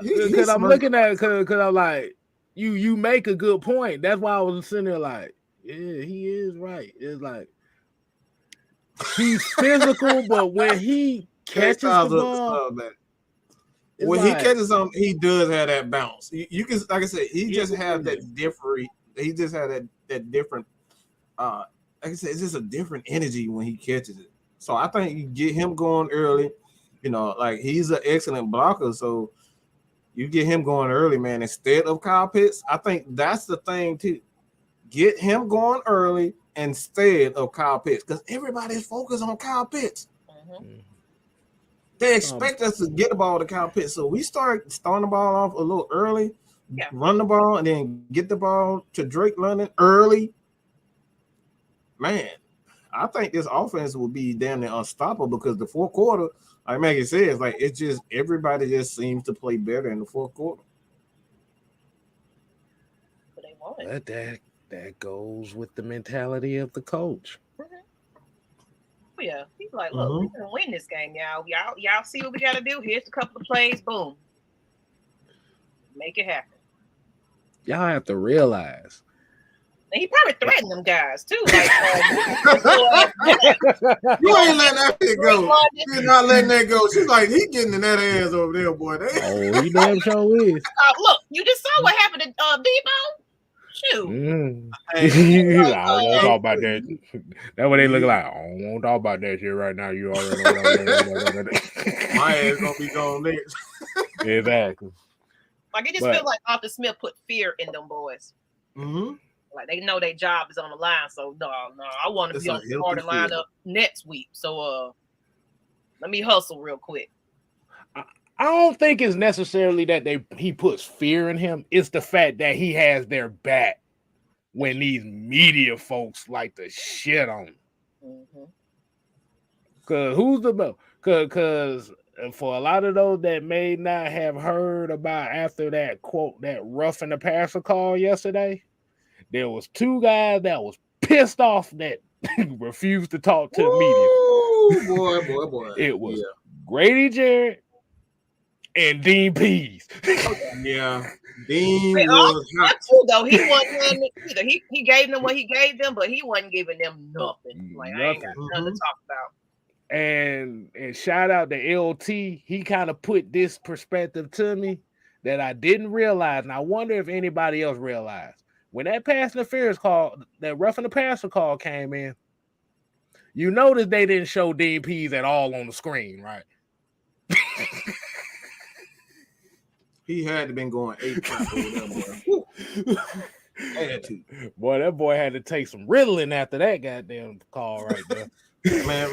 Because I'm looking at it, because I'm like, you make a good point. That's why I was sitting there like, yeah, he is right. It's like, He's physical, but when he catches the ball, when he catches something, he does have that bounce. You can, like I said, he just have that different. He just had that different. Like I said, it's just a different energy when he catches it. So I think you get him going early. You know, like he's an excellent blocker, so you get him going early, man, instead of Kyle Pitts. I think that's the thing too. Get him going early instead of Kyle Pitts, because everybody's focused on Kyle Pitts. Mm-hmm. They expect us to get the ball to Kyle Pitts, so we starting the ball off a little early, run the ball, and then get the ball to Drake London early. Man, I think this offense will be damn near unstoppable, because the fourth quarter, like Maggie says, like it's just everybody just seems to play better in the fourth quarter. But they want it. But that goes with the mentality of the coach. Mm-hmm. Oh, yeah, he's like, look, we're gonna win this game, y'all. Y'all see what we gotta do. Here's a couple of plays, boom, make it happen. Y'all have to realize. And he probably threatened them guys too. Like, you ain't letting that shit go. She's not letting that go. She's like, he getting in that ass over there, boy. Oh, he damn sure is. Look, you just saw what happened to Debo. Shoot. I don't want to talk about that. That's what they look like. I don't want to talk about that shit right now. You already know. My ass gonna be gone next. Exactly. Like it just feels like Arthur Smith put fear in them boys. Mm-hmm. Like they know their job is on the line, so no, I want to be on the starting lineup next week. So let me hustle real quick. I don't think it's necessarily that he puts fear in him. It's the fact that he has their back when these media folks like to shit on him. Mm-hmm. Cause for a lot of those that may not have heard about after that quote, that roughing the passer call yesterday, there was two guys that was pissed off that refused to talk to the media. Boy. It was Grady Jarrett and Dean Pease. Yeah. Dean was hot too, though. He wasn't either. He gave them what he gave them, but he wasn't giving them nothing. Like I ain't got nothing to talk about. And shout out to LT. He kind of put this perspective to me that I didn't realize, and I wonder if anybody else realized. When that pass interference call, that roughing the passer call came in, you notice they didn't show Dean Pease at all on the screen, right? He had to been going 8 o'clock over there, boy. Had to. Boy, that boy had to take some Ritalin after that goddamn call right there. Man,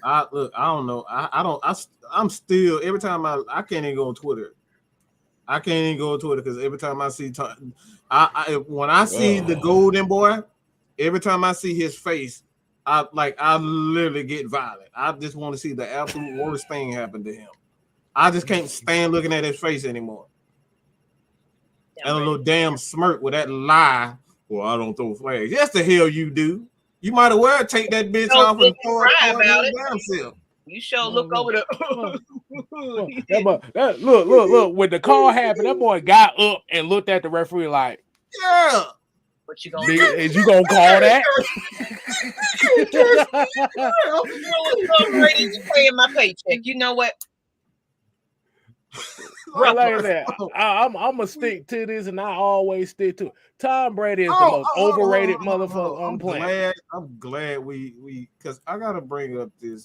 I don't know. I'm still, every time I can't even go on Twitter. I can't even go on Twitter because every time I see when I see the golden boy, every time I see his face, I literally get violent. I just want to see the absolute worst thing happen to him. I just can't stand looking at his face anymore. And a little damn smirk with that lie. Well, I don't throw flags. Yes, the hell you do. You might as well take that bitch off and throw it about it. Damn self. You sure look over the look. When the call happened, that boy got up and looked at the referee like, yeah. What you gonna do? Is you gonna call that? Brady, you paying my paycheck. You know what? Like that. I'm gonna stick to this, and I always stick to it. Tom Brady is the most overrated motherfucker on the planet. I'm glad we because I gotta bring up this.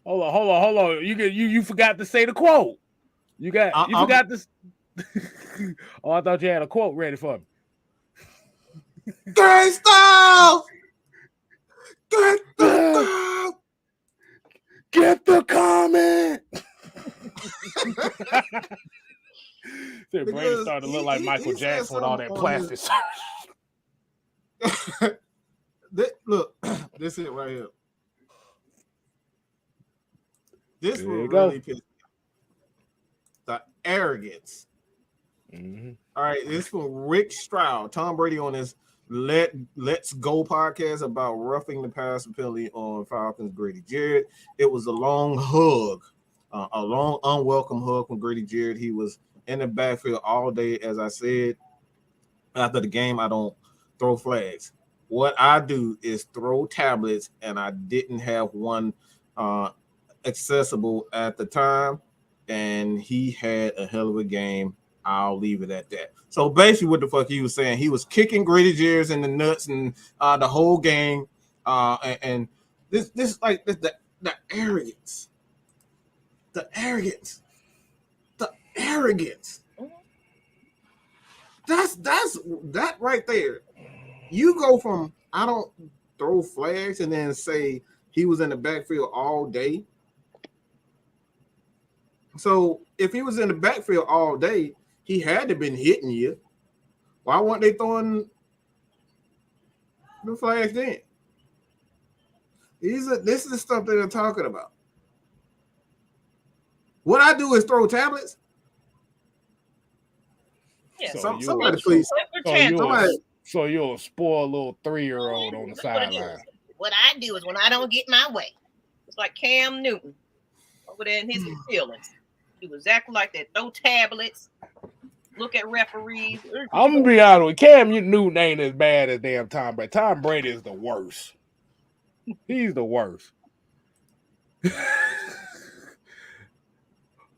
Hold on. You forgot to say the quote. You forgot this. Oh, I thought you had a quote ready for me. Gangsta! Get the comment. Brady started to look like Michael Jackson with all that plastic. Look, this is it right here. This will really piss me off. The arrogance. Mm-hmm. All right, this from Rick Stroud, Tom Brady on his Let's Go podcast about roughing the passer penalty on Falcons Grady Jarrett. It was a long hug, a long unwelcome hug from Grady Jarrett. He was in the backfield all day, as I said. After the game, I don't throw flags. what I do is throw tablets, and I didn't have one accessible at the time, and he had a hell of a game. I'll leave it at that. So basically, what the fuck he was saying, he was kicking Grady Jarrett in the nuts and the whole game, and this like the arrogance, the arrogance. That's that right there. You go from I don't throw flags and then say he was in the backfield all day. So if he was in the backfield all day, he had to been hitting you. Why weren't they throwing the flags then? This is the stuff that they're talking about. What I do is throw tablets. Yeah. Somebody please. So you're a spoiled little 3-year-old on the sideline. What I do is when I don't get my way, it's like Cam Newton over there in his feelings. He was acting like that. Throw tablets. Look at referees. I'm gonna be honest with Cam Newton ain't as bad as damn Tom Brady. Tom Brady is the worst. He's the worst.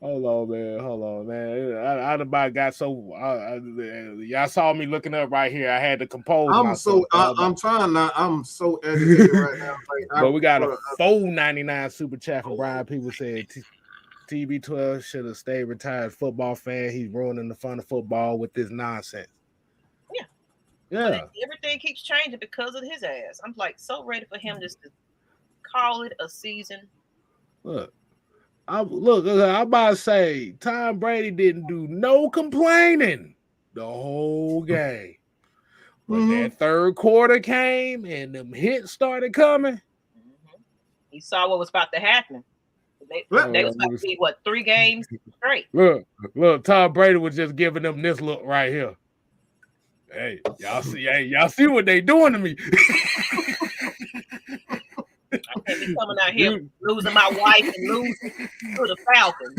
Hold on, man. I about got so y'all saw me looking up right here. I had to compose myself. I'm trying not. I'm so agitated right now. But we got a $4.99 super chat from Brian. People said TB12 should have stayed retired football fan. He's ruining the fun of football with this nonsense. Yeah. Everything keeps changing because of his ass. I'm like so ready for him just to call it a season. Look, I'm about to say Tom Brady didn't do no complaining the whole game. When that third quarter came and them hits started coming, he saw what was about to happen. They was about to be 3 games straight. Look, Tom Brady was just giving them this look right here. Hey, y'all see what they doing to me. I can't be coming out here losing my wife and losing to the Falcons.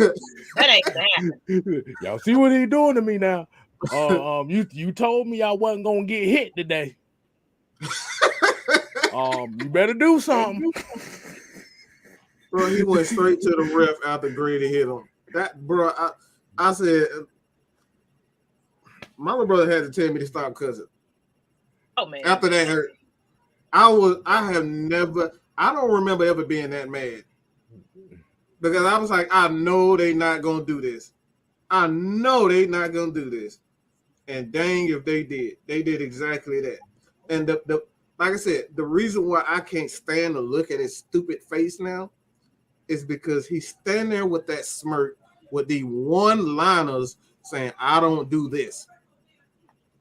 That ain't gonna happen. Y'all see what he doing to me now? You told me I wasn't gonna get hit today. You better do something. Bro, he went straight to the ref after Grady hit him. That bro, I said my little brother had to tell me to stop cussing. Oh man. After that hurt. I don't remember ever being that mad. Because I was like, I know they not gonna do this. I know they not gonna do this. And dang if they did. They did exactly that. And the like I said, the reason why I can't stand to look at his stupid face now is because he's standing there with that smirk with the one-liners saying, I don't do this.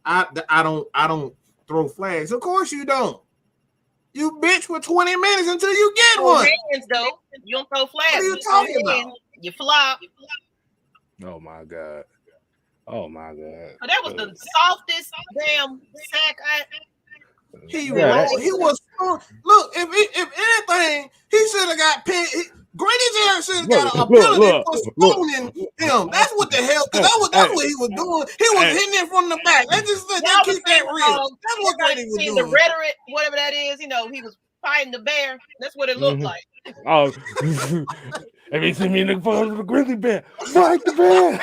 I don't throw flags. Of course you don't. You bitch for 20 minutes until you get one. Hands, though. You don't throw flags. What are you talking about? You flop. Oh my God. Oh my God. But that was the softest damn sack He was look, if anything, he should have got pinned. Grady Jarrett should have got an ability for stoning him. That's what the hell, because that's what he was doing. He was hitting it from the back. They keep that real. That's what Grady was doing. The rhetoric, whatever that is, he was fighting the bear. That's what it looked like. Oh, if you see me looking for the grizzly bear, fight the bear.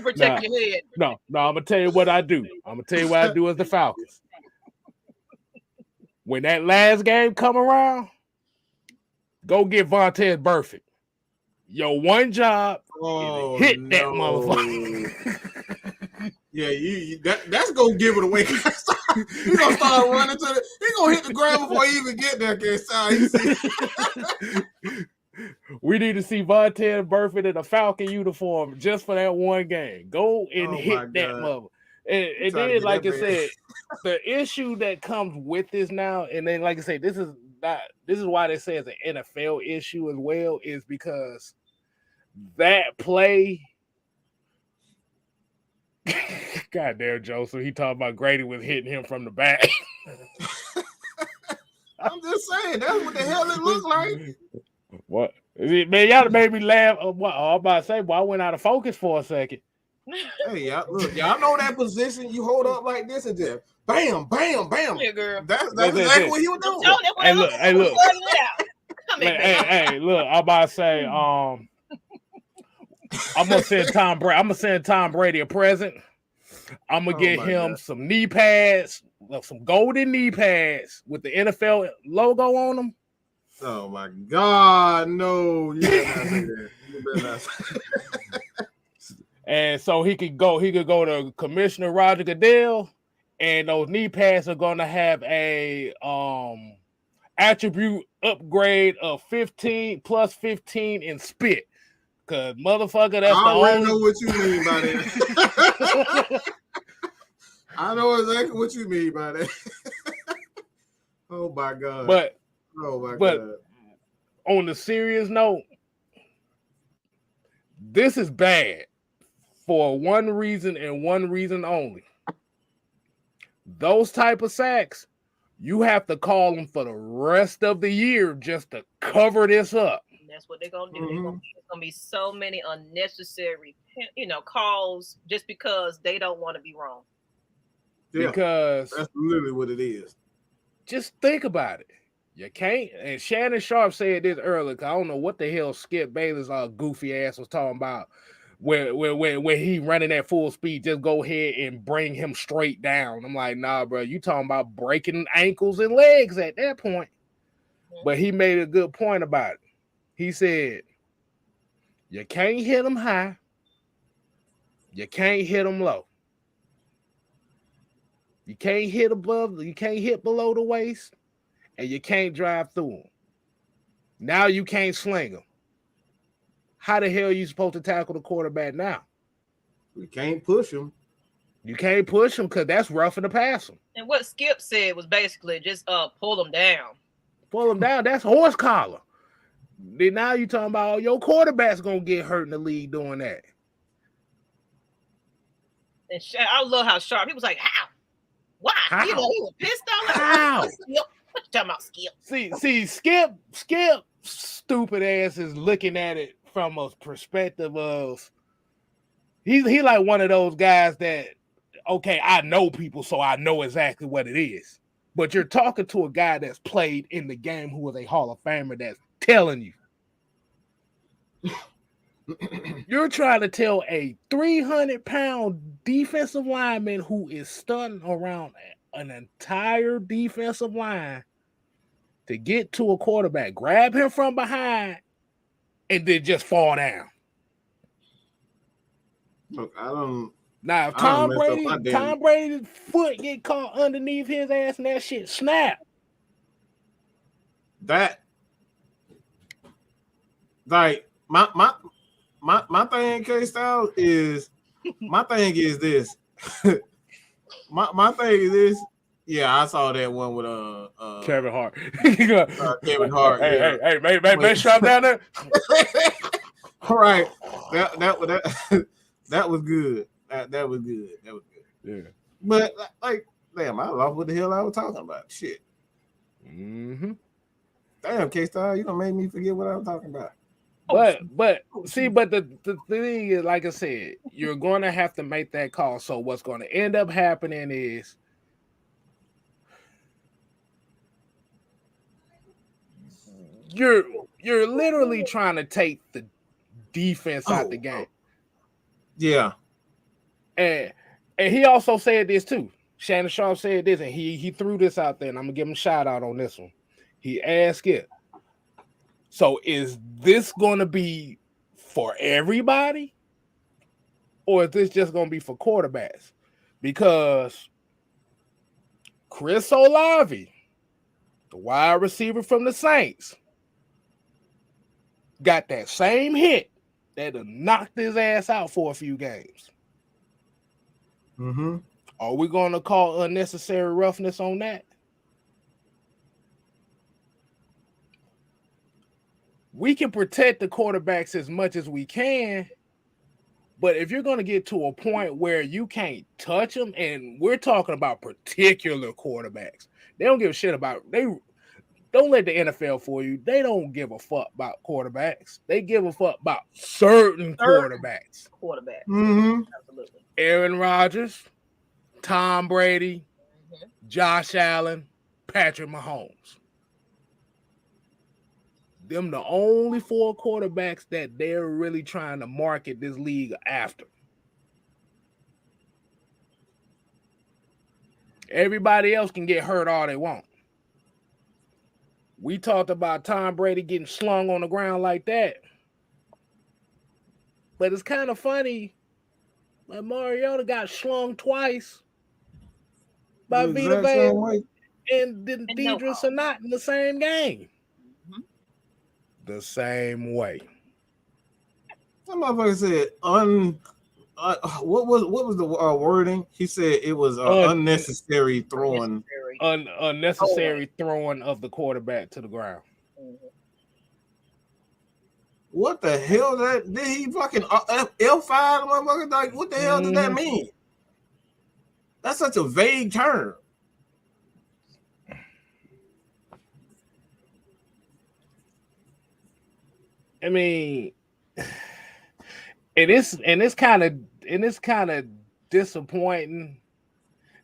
Protect your head. No, I'm gonna tell you what I do. I'm gonna tell you what I do as the Falcons. When that last game come around, go get Vontaze Burfict. Your one job is hit that motherfucker. Yeah, that's gonna give it away. He's gonna start running to the. He's gonna hit the ground before he even get there. We need to see Vontaze Burfict in a Falcon uniform just for that one game. Go and hit that mother. And then, like I said, the issue that comes with this now, and then, like I say, this is why they say it's an NFL issue as well, is because that play. Goddamn, Joseph, he talking about Grady was hitting him from the back. I'm just saying, that's what the hell it looks like. What? Man, y'all made me laugh. I'm about to say, boy, I went out of focus for a second. Hey, y'all know that position. You hold up like this and just bam, bam, bam. Yeah, girl. That's exactly what he was doing. Hey, look. Come here, Hey, look. I'm about to say, I'm gonna send Tom Brady a present. I'm gonna get him some knee pads, some golden knee pads with the NFL logo on them. Oh my God, no! You better not say that. You better not say that. And so he could go to Commissioner Roger Goodell, and those knee pads are gonna have a attribute upgrade of 15 plus 15 in spit. Cause motherfucker, that's I already know what you mean by that. I know exactly what you mean by that. Oh my God. But God. On the serious note, this is bad for one reason and one reason only. Those type of sacks, you have to call them for the rest of the year just to cover this up. That's what they're gonna do. Mm-hmm. There's gonna be so many unnecessary, calls just because they don't want to be wrong. Yeah, because that's literally what it is. Just think about it. You can't. And Shannon Sharp said this earlier. Cause I don't know what the hell Skip Bayless goofy ass was talking about. Where he running at full speed, just go ahead and bring him straight down. I'm like, nah, bro. You talking about breaking ankles and legs at that point? Mm-hmm. But he made a good point about it. He said, you can't hit them high. You can't hit them low. You can't hit above. You can't hit below the waist. And you can't drive through them. Now you can't sling them. How the hell are you supposed to tackle the quarterback now? You can't push him. You can't push him because that's roughing the passer. And what Skip said was basically just pull them down. Pull them down. That's horse collar. Then now you talking about your quarterback's gonna get hurt in the league doing that. And I love how Sharp. He was like, "How? Why? How? He was pissed off. How? What you talking about, Skip? See, Skip, stupid ass is looking at it from a perspective of he like one of those guys that, okay, I know people, so I know exactly what it is. But you're talking to a guy that's played in the game who was a Hall of Famer that's telling you. You're trying to tell a 300-pound defensive lineman who is stunting around an entire defensive line to get to a quarterback, grab him from behind, and then just fall down. Look, I don't. Now, if Tom Brady's foot get caught underneath his ass and that shit snap. That, like, my thing, K-Style, is, my thing is this. my thing is this. Yeah, I saw that one with Kevin Hart. Kevin Hart. Hey, make sure I'm down there. All right, that was good. That was good. Yeah. But like, damn, I lost what the hell I was talking about. Shit. Mm-hmm. Damn, K-Star, you done made me forget what I was talking about. But the thing is, like I said, you're going to have to make that call. So what's going to end up happening is you're literally trying to take the defense out the game. Yeah. And he also said this too. Shannon Sharp said this, and he threw this out there, and I'm gonna give him a shout out on this one. He asked it. So is this gonna be for everybody, or is this just gonna be for quarterbacks? Because Chris Olave, the wide receiver from the Saints, got that same hit that knocked his ass out for a few games. Mm-hmm. Are we going to call unnecessary roughness on that? We can protect the quarterbacks as much as we can, but if you're going to get to a point where you can't touch them, and we're talking about particular quarterbacks, they don't give a shit about Don't let the NFL fool you. They don't give a fuck about quarterbacks. They give a fuck about certain quarterbacks. Quarterback. Mm-hmm. Absolutely. Aaron Rodgers, Tom Brady, Josh Allen, Patrick Mahomes. Them the only 4 quarterbacks that they're really trying to market this league after. Everybody else can get hurt all they want. We talked about Tom Brady getting slung on the ground like that. But it's kind of funny that Mariota got slung twice by Vita Vea and Deidre Sanat in the same game. Mm-hmm. The same way. Some motherfucker said what was the wording? He said it was unnecessary throwing. Unnecessary throwing of the quarterback to the ground. Mm-hmm. What the hell? Did he fucking L5 motherfucker? Like, what the hell does that mean? That's such a vague term. I mean, it's kind of disappointing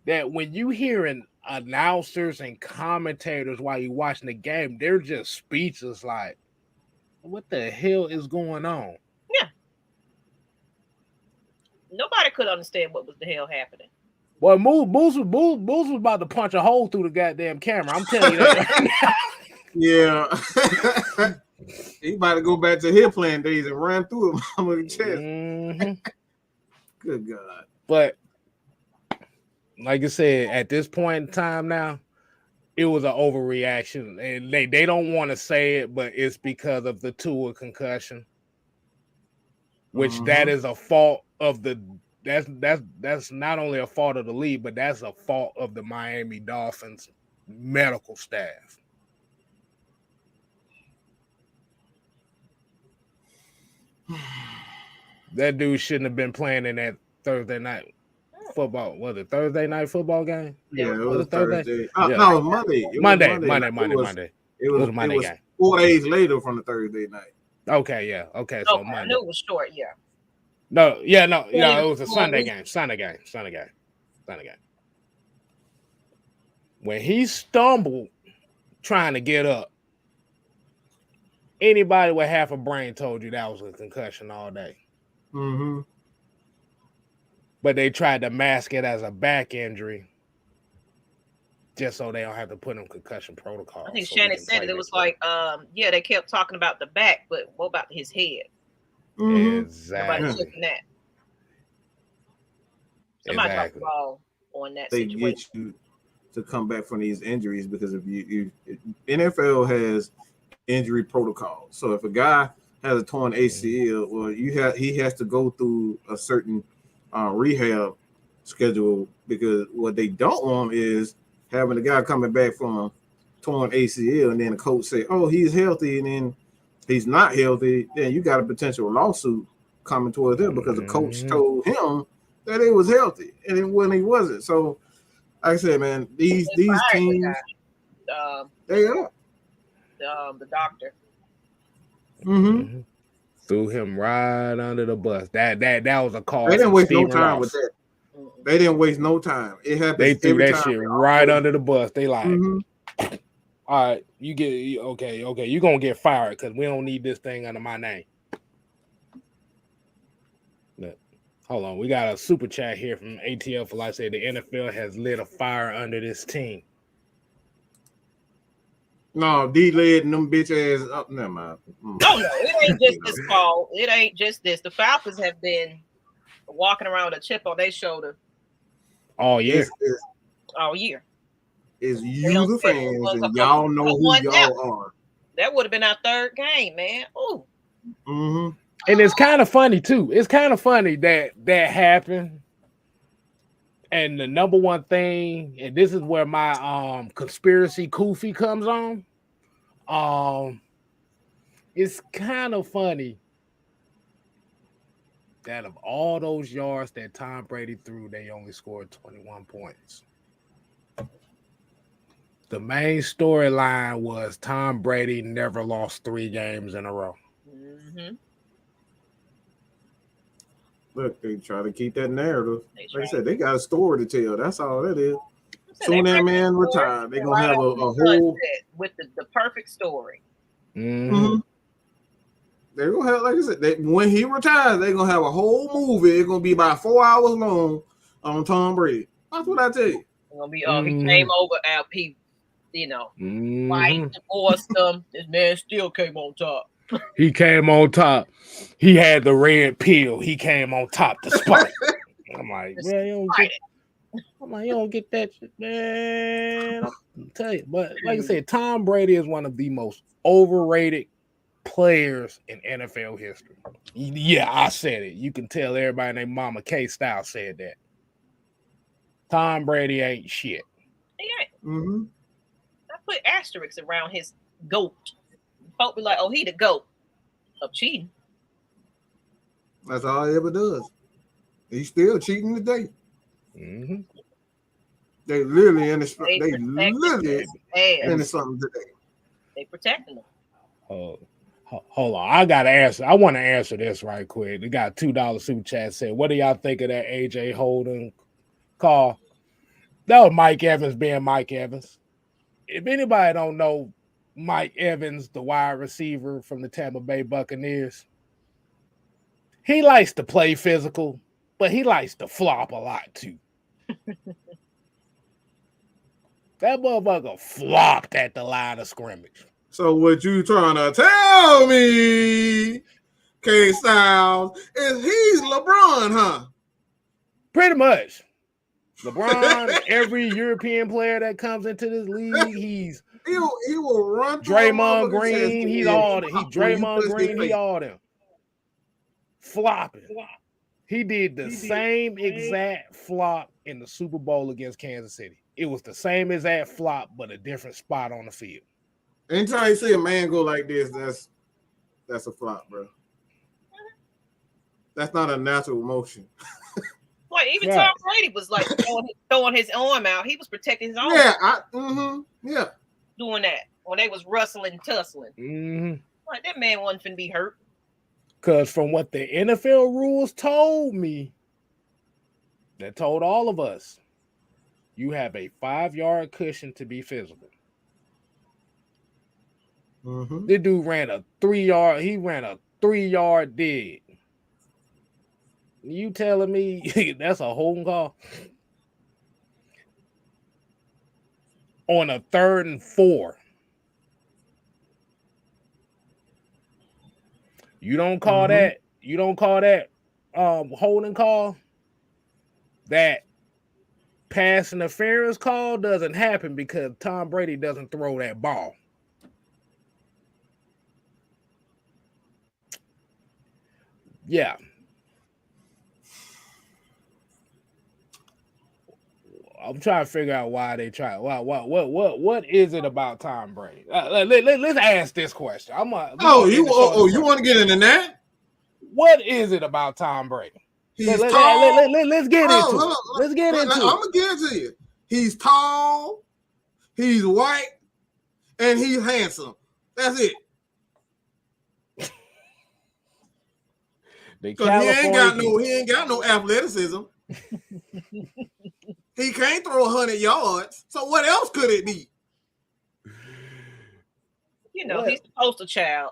that when you hearing announcers and commentators while you're watching the game, they're just speechless, like, what the hell is going on? Yeah. Nobody could understand what was the hell happening. Well, Moose was about to punch a hole through the goddamn camera. I'm telling you that right now. Yeah. He about to go back to his playing days and run through him on the chest. Mm-hmm. Good God. But like I said, at this point in time now, it was an overreaction. And they don't want to say it, but it's because of the Tua concussion. Which that is a fault of that's not only a fault of the league, but that's a fault of the Miami Dolphins medical staff. That dude shouldn't have been playing in that Thursday night football. Was it Thursday night football game? Yeah, it was Thursday. Yeah. No, it was Monday. Monday. It was Monday game. 4 days later from the Thursday night. Okay, yeah. Okay, so Monday. I knew it was short, yeah. No, it was a Sunday game. When he stumbled trying to get up, anybody with half a brain told you that was a concussion all day. Mm-hmm. But they tried to mask it as a back injury just so they don't have to put him concussion protocol. I think Shannon said it. It was like, they kept talking about the back, but what about his head? Mm-hmm. Exactly. Nobody's looking at. Somebody talk ball on that situation. They get you to come back from these injuries because if you NFL has injury protocol. So if a guy has a torn ACL, well, he has to go through a certain rehab schedule, because what they don't want is having a guy coming back from a torn ACL and then the coach say, "Oh, he's healthy," and then he's not healthy. Then you got a potential lawsuit coming towards him because the coach told him that he was healthy and when he wasn't. So, like I said, man, these teams, they are. The doctor. Mm-hmm. Threw him right under the bus. That was a call. They didn't waste no time with that. They didn't waste no time. It happened. They threw that shit right under the bus. They like, mm-hmm. All right, you get okay. You're gonna get fired because we don't need this thing under my name. Look, hold on, we got a super chat here from ATL for life. Say the NFL has lit a fire under this team. No, D led them bitch ass up. Never mind. No, it ain't just this fall. It ain't just this. The Falcons have been walking around with a chip on their shoulder all year. All year. It's you, the fans, and y'all know who y'all are. That would have been our third game, man. Ooh. Mm-hmm. And it's kind of funny too. It's kind of funny that happened. And the number one thing, and this is where my conspiracy koofy comes on. It's kind of funny that of all those yards that Tom Brady threw, they only scored 21 points. The main storyline was Tom Brady never lost 3 games in a row. Mm-hmm. Look, they try to keep that narrative. Like I said, they got a story to tell. That's all that is. Soon that man retired, they're gonna have a whole with the perfect story. Mm-hmm. They're gonna have, like I said, when he retires, they're gonna have a whole movie. It's gonna be about 4 hours long on Tom Brady. That's what I tell you. It's gonna be he came over out he, white divorced them. This man still came on top. He came on top. He had the red pill. He came on top to spite. I'm like, man, you don't get that shit, man. I'll tell you. But like I said, Tom Brady is one of the most overrated players in NFL history. Yeah, I said it. You can tell everybody named Mama K Style said that. Tom Brady ain't shit. He ain't. I put asterisks around his GOAT. Folk be like, oh, he the GOAT of cheating. That's all he ever does. He's still cheating today. They literally in something today. They protecting them. Oh, hold on. I gotta answer. I want to answer this right quick. We got $2 super chat said, what do y'all think of that AJ Holden call? That was Mike Evans being Mike Evans. If anybody don't know Mike Evans, the wide receiver from the Tampa Bay Buccaneers, he likes to play physical, but he likes to flop a lot too. That motherfucker flopped at the line of scrimmage. So what you trying to tell me, K-Styles, is he's LeBron, huh? Pretty much. LeBron, every European player that comes into this league, he will run. Draymond Green, he's all that. Draymond Green, he all them. Flopping. He did the same exact flop in the Super Bowl against Kansas City. It was the same exact flop, but a different spot on the field. Anytime you see a man go like this, that's a flop, bro. That's not a natural motion. Like even Tom Brady was like throwing his arm out. He was protecting his arm. Yeah, doing that when they was rustling, tussling. Like that man wasn't finna be hurt. Because from what the NFL rules told me, that told all of us, you have a 5-yard cushion to be physical. This dude ran a 3-yard. He ran a 3-yard dig. You telling me that's a holding call on a 3rd and 4? You don't call that. You don't call that holding call. That pass interference call doesn't happen because Tom Brady doesn't throw that ball. Yeah. I'm trying to figure out why they try. What is it about Tom Brady? Let's ask this question. You want to get into that? What is it about Tom Brady? He's tall. Let's get into it. Let's get into it. I'm gonna get it to you. He's tall. He's white, and he's handsome. That's it. Because he ain't got no athleticism. He can't throw 100 yards. So what else could it be? You know, he's the poster child.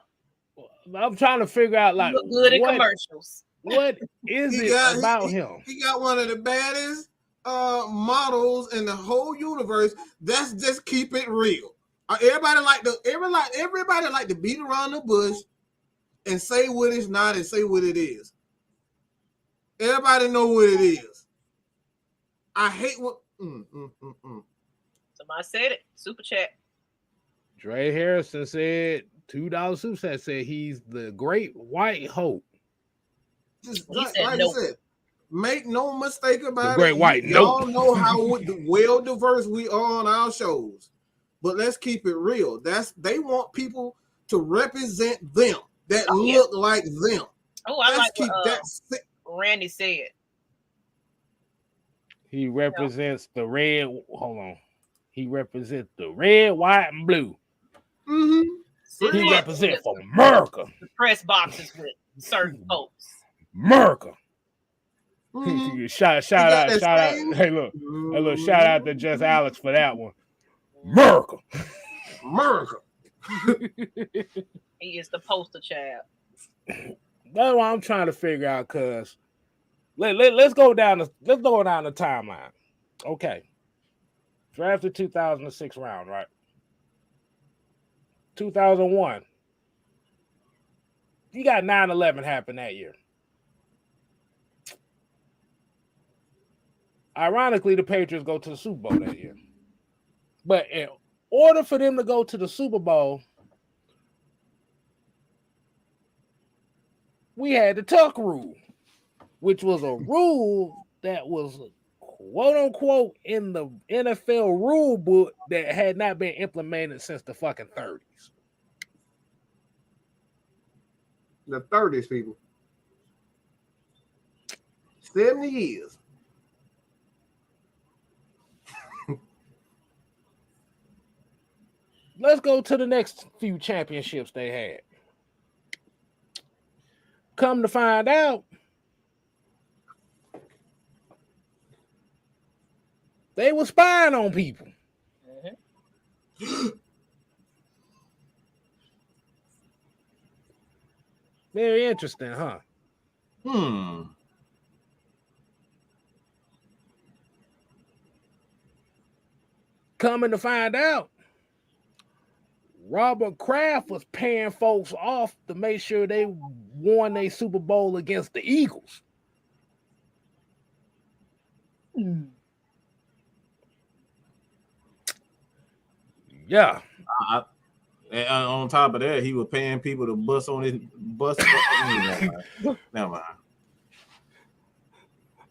I'm trying to figure out like look good in commercials. What is it about him? He got one of the baddest models in the whole universe. That's just keep it real. Everybody like to beat around the bush and say what it's not and say what it is. Everybody know what it is. I hate what. Somebody said it. Super chat. Dre Harrison said $2 super chat said he's the great white hope. Just like I said, make no mistake about the great white. Y'all know how well diverse we are on our shows, but let's keep it real. They want people to represent them that look like them. Oh, I like what Randy said. He represents the red. Hold on. He represents the red, white, and blue. Mm-hmm. He represents for America. The press boxes with certain folks. America. Mm-hmm. shout out. Hey, look, shout out to Just Alex for that one. America. He is the poster child. That's what I'm trying to figure out. Cause let's go down the timeline. Okay, drafted 2006 round, right? 2001. You got 9/11 happen that year. Ironically, the Patriots go to the Super Bowl that year. But in order for them to go to the Super Bowl, we had the Tuck rule, which was a rule that was quote unquote in the NFL rule book that had not been implemented since the fucking 30s. The 30s, people. 70 years. Let's go to the next few championships they had. Come to find out, they were spying on people. Very interesting, huh? Coming to find out, Robert Kraft was paying folks off to make sure they won a Super Bowl against the Eagles. Yeah. And on top of that, he was paying people to bust on his bus. Never mind.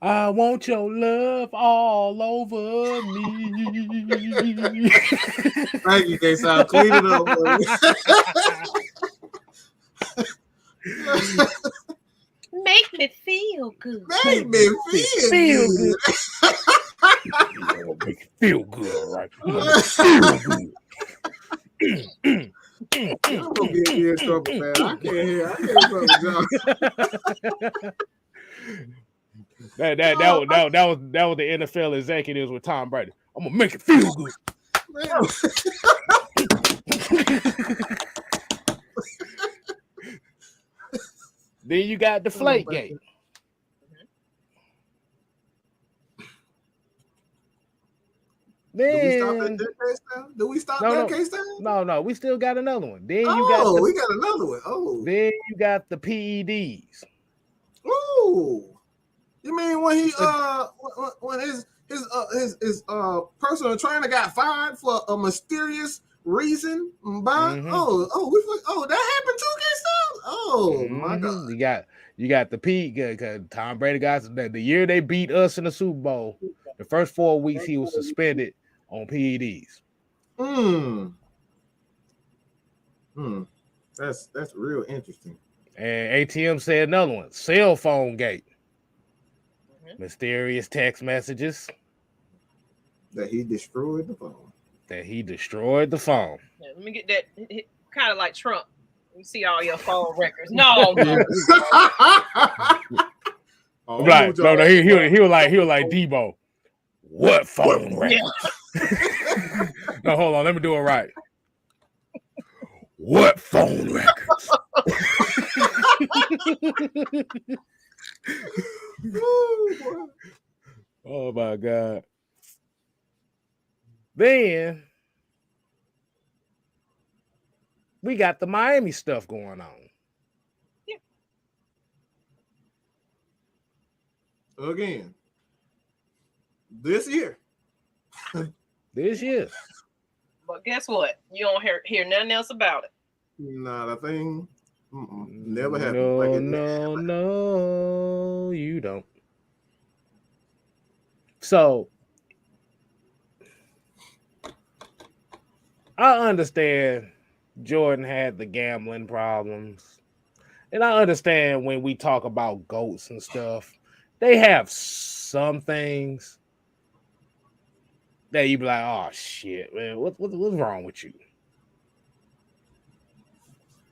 I want your love all over me. Thank you, K-Sound. Clean it up, Make me feel good. Make me feel good. Make you feel good, all right? I'm gonna get you in trouble, man. I can't hear. I can't trouble, That was the NFL executives with Tom Brady. I'm gonna make it feel good. Then you got Deflategate. Then do we stop that case down? No, we still got another one. Then we got another one. Oh, then you got the PEDs. Oh, you mean when he when his personal trainer got fired for a mysterious reason? By that happened too, K-Stone? Oh my God! You got the P. Tom Brady got the year they beat us in the Super Bowl. The first 4 weeks he was suspended on PEDs. That's real interesting. And ATM said another one, cell phone gate. Mysterious text messages. That he destroyed the phone. Yeah, let me get that. Kind of like Trump. You see all your phone records. No. He was like Debo. What phone records? No, hold on. Let me do it right. What phone records? Oh my God. Then we got the Miami stuff going on. Yeah. Again. This year. But guess what? You don't hear nothing else about it. Not a thing. Never happened. No, you don't. So I understand Jordan had the gambling problems. And I understand when we talk about GOATs and stuff, they have some things. that you be like, oh shit, man, what's wrong with you?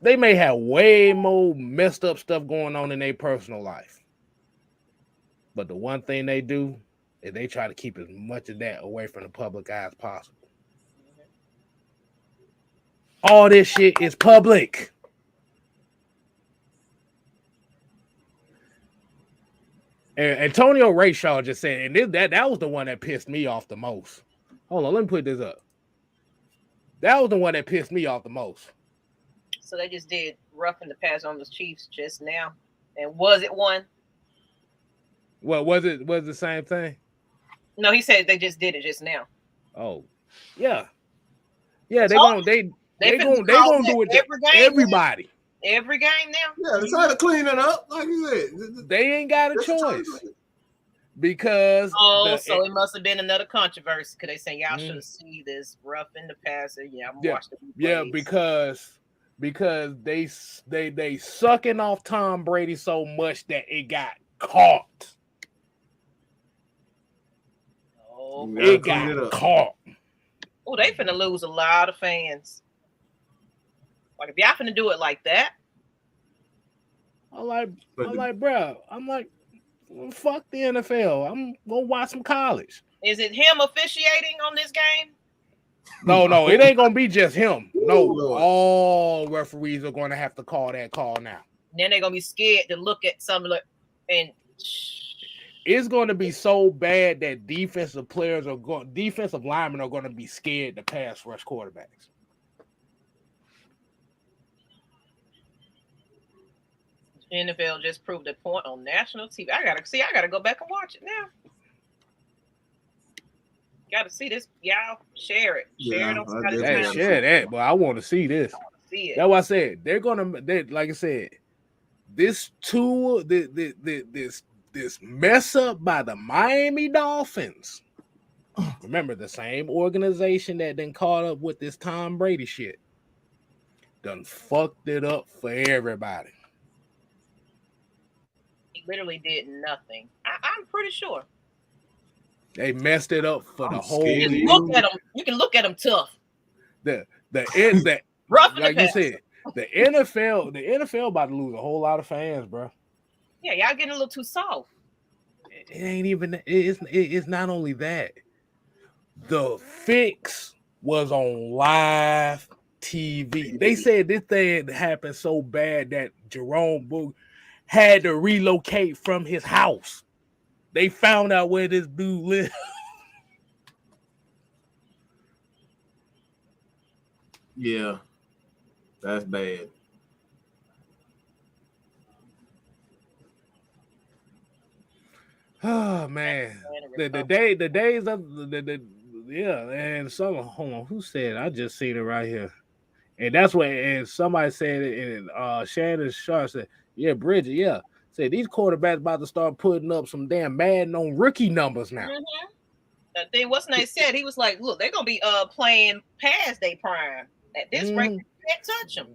They may have way more messed up stuff going on in their personal life, but the one thing they do is they try to keep as much of that away from the public eye as possible. All this shit is public. And Antonio Rayshaw just said, and that was the one that pissed me off the most. Hold on, let me put this up. That was the one that pissed me off the most. So they just did roughing the pass on the Chiefs just now. And was it one? Well, was it the same thing? No, he said they just did it just now. Oh, yeah. Yeah, they gonna do it to everybody. Every game now? Yeah, they're trying to clean it up, like you said. They ain't got a choice. Because so it must have been another controversy because they saying y'all should see this roughing the passer. Yeah, I'm watching the replays. because they sucking off Tom Brady so much that it got caught. Oh, it got caught. Oh, they finna lose a lot of fans. Like if y'all finna do it like that. I'm like, bro, fuck the NFL. I'm gonna watch some college. Is it him officiating on this game? No, it ain't gonna be just him. No, all referees are gonna have to call that call now. Then they're gonna be scared to look at some of and it's gonna be so bad that defensive linemen are gonna be scared to pass rush quarterbacks. NFL just proved a point on national TV. I gotta go back and watch it now. Gotta see this. Y'all share it. Share that, but I want to see this. See it. That's what I said. Like I said, this mess up by the Miami Dolphins. Remember, the same organization that then caught up with this Tom Brady shit done fucked it up for everybody. He literally did nothing. I'm pretty sure. They messed it up for the whole league. You can look at them tough. The rough like you said, the NFL about to lose a whole lot of fans, bro. Yeah, y'all getting a little too soft. It ain't even. It's not only that. The fix was on live TV. They said this thing happened so bad that Jerome Boog had to relocate from his house. They found out where this dude lived. Yeah, that's bad. Oh man, the days of and someone, hold on, who said? I just seen it right here, and that's what. And somebody said it, and Shannon Sharp said, "Yeah, Bridget, yeah." Say these quarterbacks about to start putting up some damn Madden on rookie numbers now. Mm-hmm. That thing, what's name said, he was like, "Look, they're gonna be playing past their prime at this rate. You can't touch them."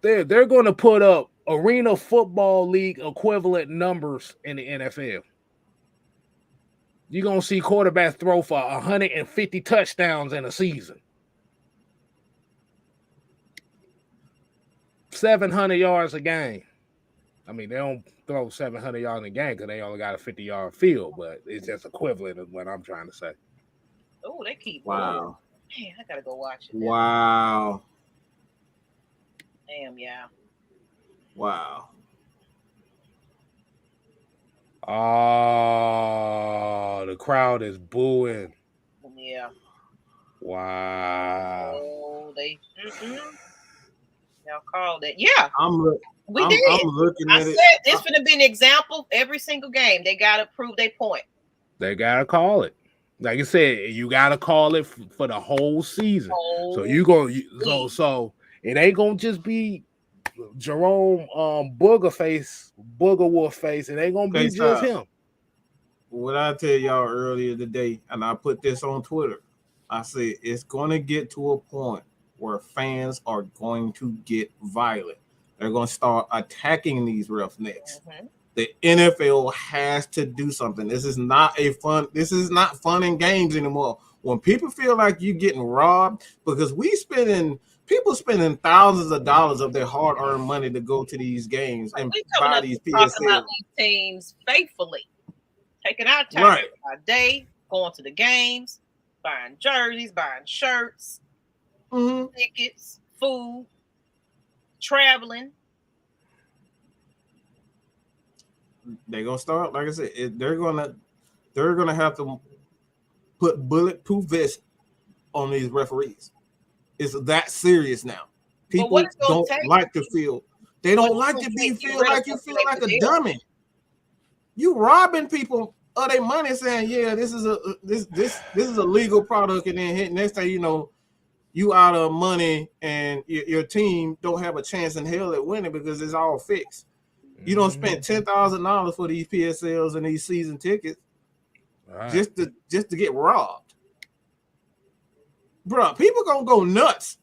They're going to put up Arena Football League equivalent numbers in the NFL. You're gonna see quarterbacks throw for 150 touchdowns in a season, 700 yards a game. I mean, they don't throw 700 yards in a game because they only got a 50-yard field, but it's just equivalent of what I'm trying to say. Oh, they keep. Wow. Man, I gotta go watch it. Now. Wow. Damn, yeah. Wow. Oh, the crowd is booing. Yeah. Wow. Oh, they. Y'all called it. Yeah. I'm looking I at it. said this would have been an example every single game. They got to prove their point. They got to call it. Like I said, you got to call it for the whole season. So so it ain't going to just be Jerome Booger Wolf face. It ain't going to be just him. What I tell y'all earlier today, and I put this on Twitter, I said it's going to get to a point where fans are going to get violent. They're going to start attacking these roughnecks. Mm-hmm. The NFL has to do something. This is not fun and games anymore. when people feel like you're getting robbed, because people spending thousands of dollars of their hard-earned money to go to these games and buy these PSLs. Talking about these teams faithfully, taking our time right. our day, going to the games, buying jerseys, buying shirts, tickets, food, traveling. They're gonna start, like I said, they're gonna have to put bulletproof vests on these referees. It's that serious now. People don't like to feel. They don't like to feel like you feel like a dummy. You robbing people of their money, saying, "Yeah, this is a legal product," and then next thing you know, you out of money, and your team don't have a chance in hell at winning because it's all fixed. You don't spend $10,000 for these PSLs and these season tickets just to get robbed, bro. People gonna go nuts.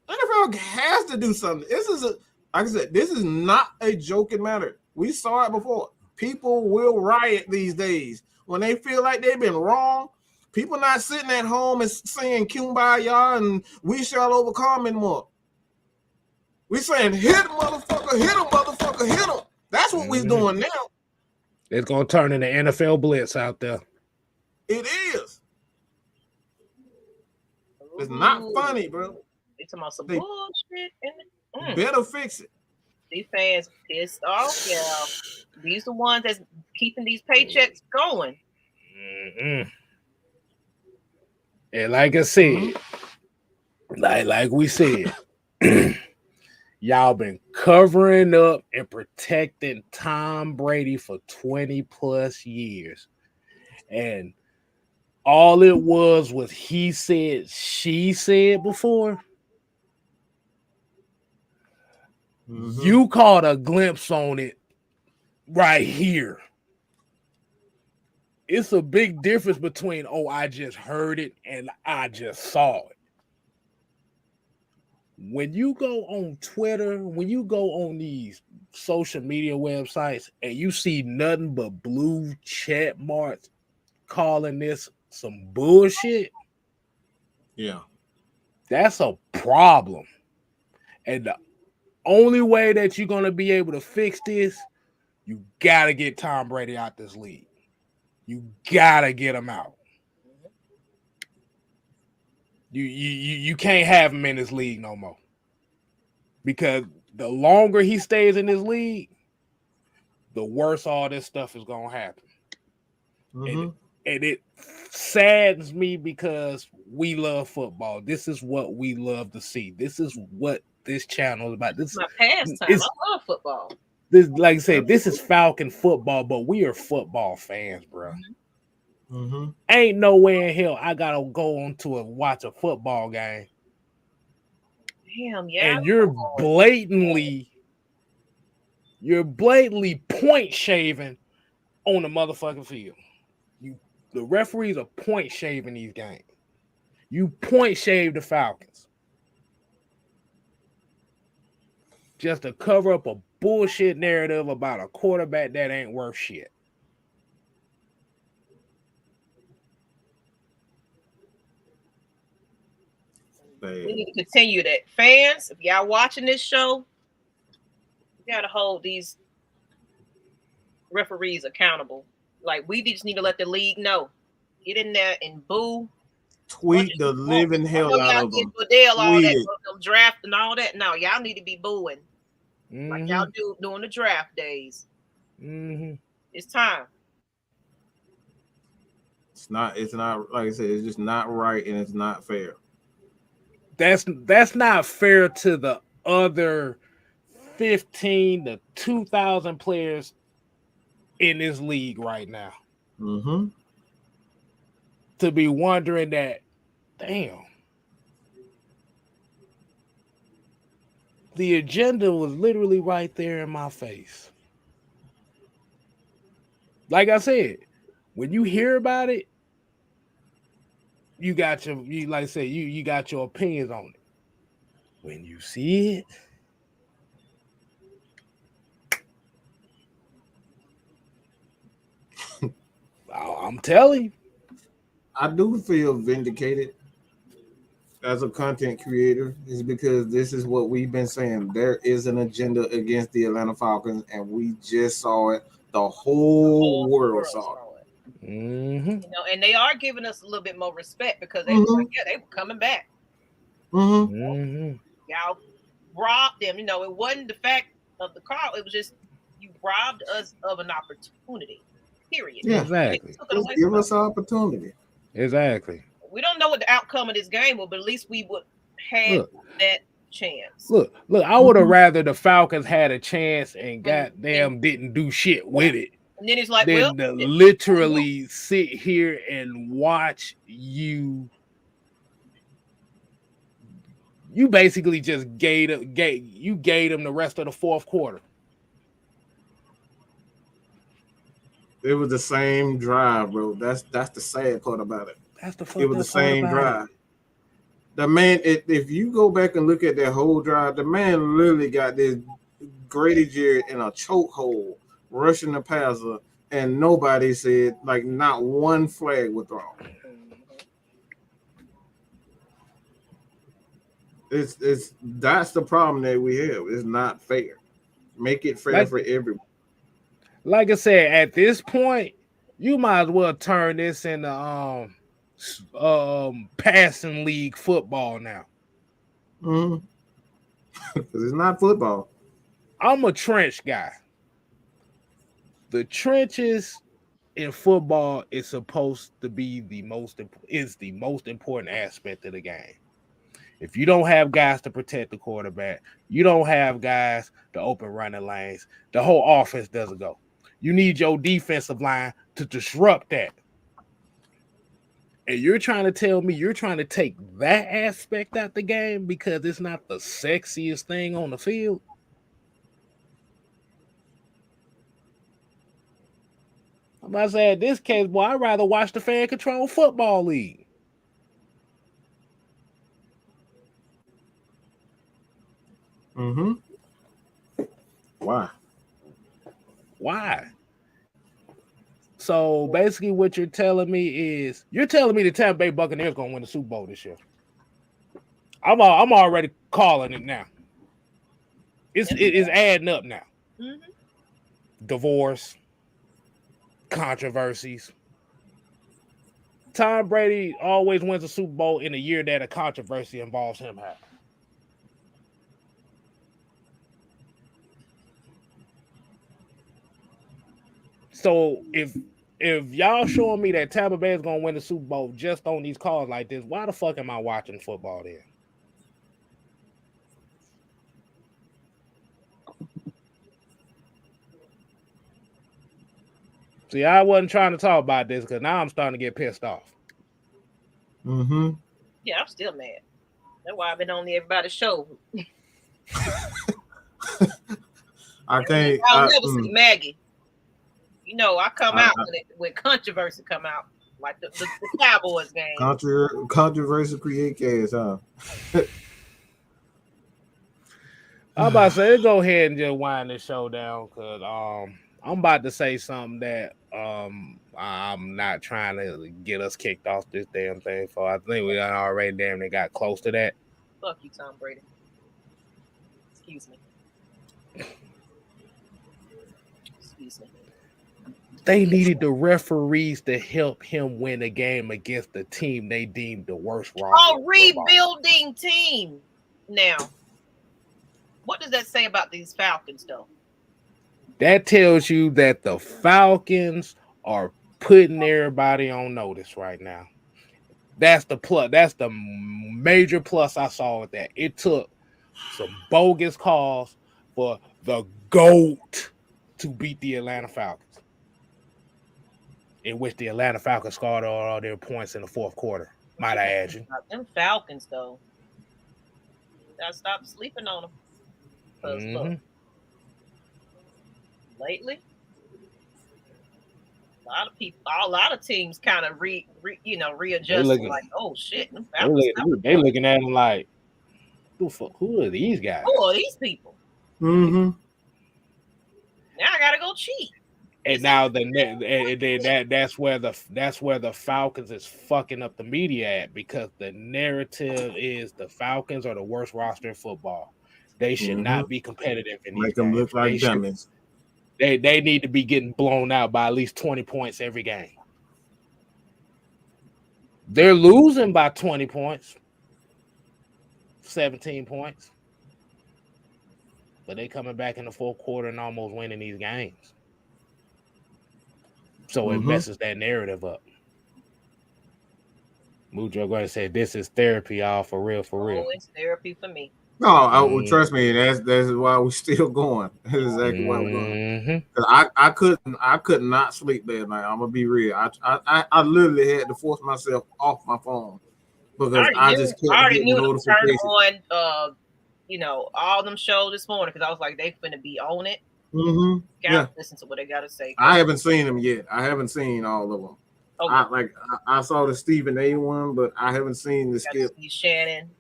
NFL has to do something. Like I said, this is not a joking matter. We saw it before. People will riot these days when they feel like they've been wrong. People not sitting at home and saying "Kumbaya" and "We shall overcome" anymore. We saying "Hit him, motherfucker! Hit him, motherfucker! Hit him!" That's what we're doing now. It's gonna turn into NFL blitz out there. It is. It's not funny, bro. They talking about some bullshit. Better fix it. These fans pissed off. Yeah, these the ones that's keeping these paychecks going. And like I said, like we said, y'all been covering up and protecting Tom Brady for 20 plus years, and all it was he said, she said before. You caught a glimpse on it right here. It's a big difference between, oh, I just heard it and I just saw it. When you go on Twitter, when you go on these social media websites and you see nothing but blue chat marks calling this some bullshit, yeah, that's a problem. And the only way that you're going to be able to fix this, you got to get Tom Brady out this league. You got to get him out. You can't have him in this league no more. Because the longer he stays in this league, the worse all this stuff is going to happen. And it saddens me because we love football. This is what we love to see. This is what this channel is about. This is my pastime. I love football. This, like I said, this is Falcon football, but we are football fans, bro. Ain't no way in hell I gotta go on to watch a football game. Damn, yeah. And you're blatantly point shaving on the motherfucking field. The referees are point shaving these games. You point shave the Falcons just to cover up a bullshit narrative about a quarterback that ain't worth shit. We need to continue that. Fans, if y'all watching this show, you gotta hold these referees accountable. Like, we just need to let the league know. Get in there and boo. Tweet the living hell out of them. All that, them draft and all that. No, y'all need to be booing. Like y'all do during the draft days. It's time. It's not, like I said, it's just not right, and it's not fair. That's not fair to the other 15 to 2,000 players in this league right now. To be wondering that, damn, the agenda was literally right there in my face. Like I said, when you hear about it, you got your opinions on it. When you see it, I'm telling you, I do feel vindicated as a content creator is because this is what we've been saying. There is an agenda against the Atlanta Falcons, and we just saw it. The whole world saw it. Mm-hmm. You know, and they are giving us a little bit more respect because they were they were coming back. Mm-hmm. Mm-hmm. Y'all robbed them. You know, it wasn't the fact of the car. It was just you robbed us of an opportunity. Period. Yeah, exactly. Just give us an opportunity. Exactly. We don't know what the outcome of this game will, but at least we would have that chance. Look, I would have rather the Falcons had a chance and goddamn didn't do shit with it. And then it's like, than to literally sit here and watch you. You basically just gave them the rest of the fourth quarter. It was the same drive, bro. That's the sad part about it. That's the it was the same drive. The man, if you go back and look at that whole drive, the man literally got this Grady Jarrett in a chokehold, rushing the passer, and nobody said, like, not one flag was thrown. That's the problem that we have. It's not fair. Make it fair for everyone. Like I said, at this point, you might as well turn this into passing league football now. Because it's not football. I'm a trench guy. The trenches in football is supposed to be the most important aspect of the game. If you don't have guys to protect the quarterback, you don't have guys to open running lanes, the whole offense doesn't go. You need your defensive line to disrupt that. And you're trying to tell me you're trying to take that aspect out the game because it's not the sexiest thing on the field? I'm about to say, in this case, boy, I'd rather watch the fan control football league. Mm-hmm. Why? So basically what you're telling me is the Tampa Bay Buccaneers going to win the Super Bowl this year. I'm already calling it now. It is adding up now. Mm-hmm. Divorce, controversies. Tom Brady always wins a Super Bowl in a year that a controversy involves him happening. So if y'all showing me that Tampa Bay is gonna win the Super Bowl just on these calls like this, why the fuck am I watching football then? See, I wasn't trying to talk about this because now I'm starting to get pissed off. Mm-hmm. Yeah, I'm still mad. That's why I've been on everybody's show. I'll never see Maggie. You know, I come out when controversy come out, like the Cowboys game. Controversy create chaos, huh? I'm about to say, let's go ahead and just wind this show down because I'm about to say something that I'm not trying to get us kicked off this damn thing for. I think we already damn near got close to that. Fuck you, Tom Brady. Excuse me. They needed the referees to help him win a game against the team they deemed the worst roster. Rebuilding team. Now, what does that say about these Falcons, though? That tells you that the Falcons are putting everybody on notice right now. That's the plus. That's the major plus I saw with that. It took some bogus calls for the GOAT to beat the Atlanta Falcons, in which the Atlanta Falcons scored all their points in the fourth quarter. Might I add you? Them Falcons, though. Gotta stop sleeping on them. Because look, lately, a lot of teams kind of readjust. Like, oh shit, them Falcons. They looking at them like, who are these guys? Who are these people? Mm-hmm. Now I gotta go cheat. And now that's where the Falcons is fucking up the media at, because the narrative is the Falcons are the worst roster in football. They should not be competitive in these Make them games. look like dummies. They need to be getting blown out by at least 20 points every game. They're losing by 20 points, 17 points. But they coming back in the fourth quarter and almost winning these games. So it messes that narrative up. Mujo going to say, this is therapy, y'all, for real, for real. Oh, it's therapy for me. No, trust me, that's why we're still going. That's exactly why we're going. Because I could not sleep that night. I'm gonna be real. I literally had to force myself off my phone because I just couldn't get notifications. On all them shows this morning, because I was like, they finna be on it. Yeah, listen to what they gotta say. I haven't seen them yet. I haven't seen all of them. Okay. I saw the Stephen A one, but I haven't seen the Skip Shannon.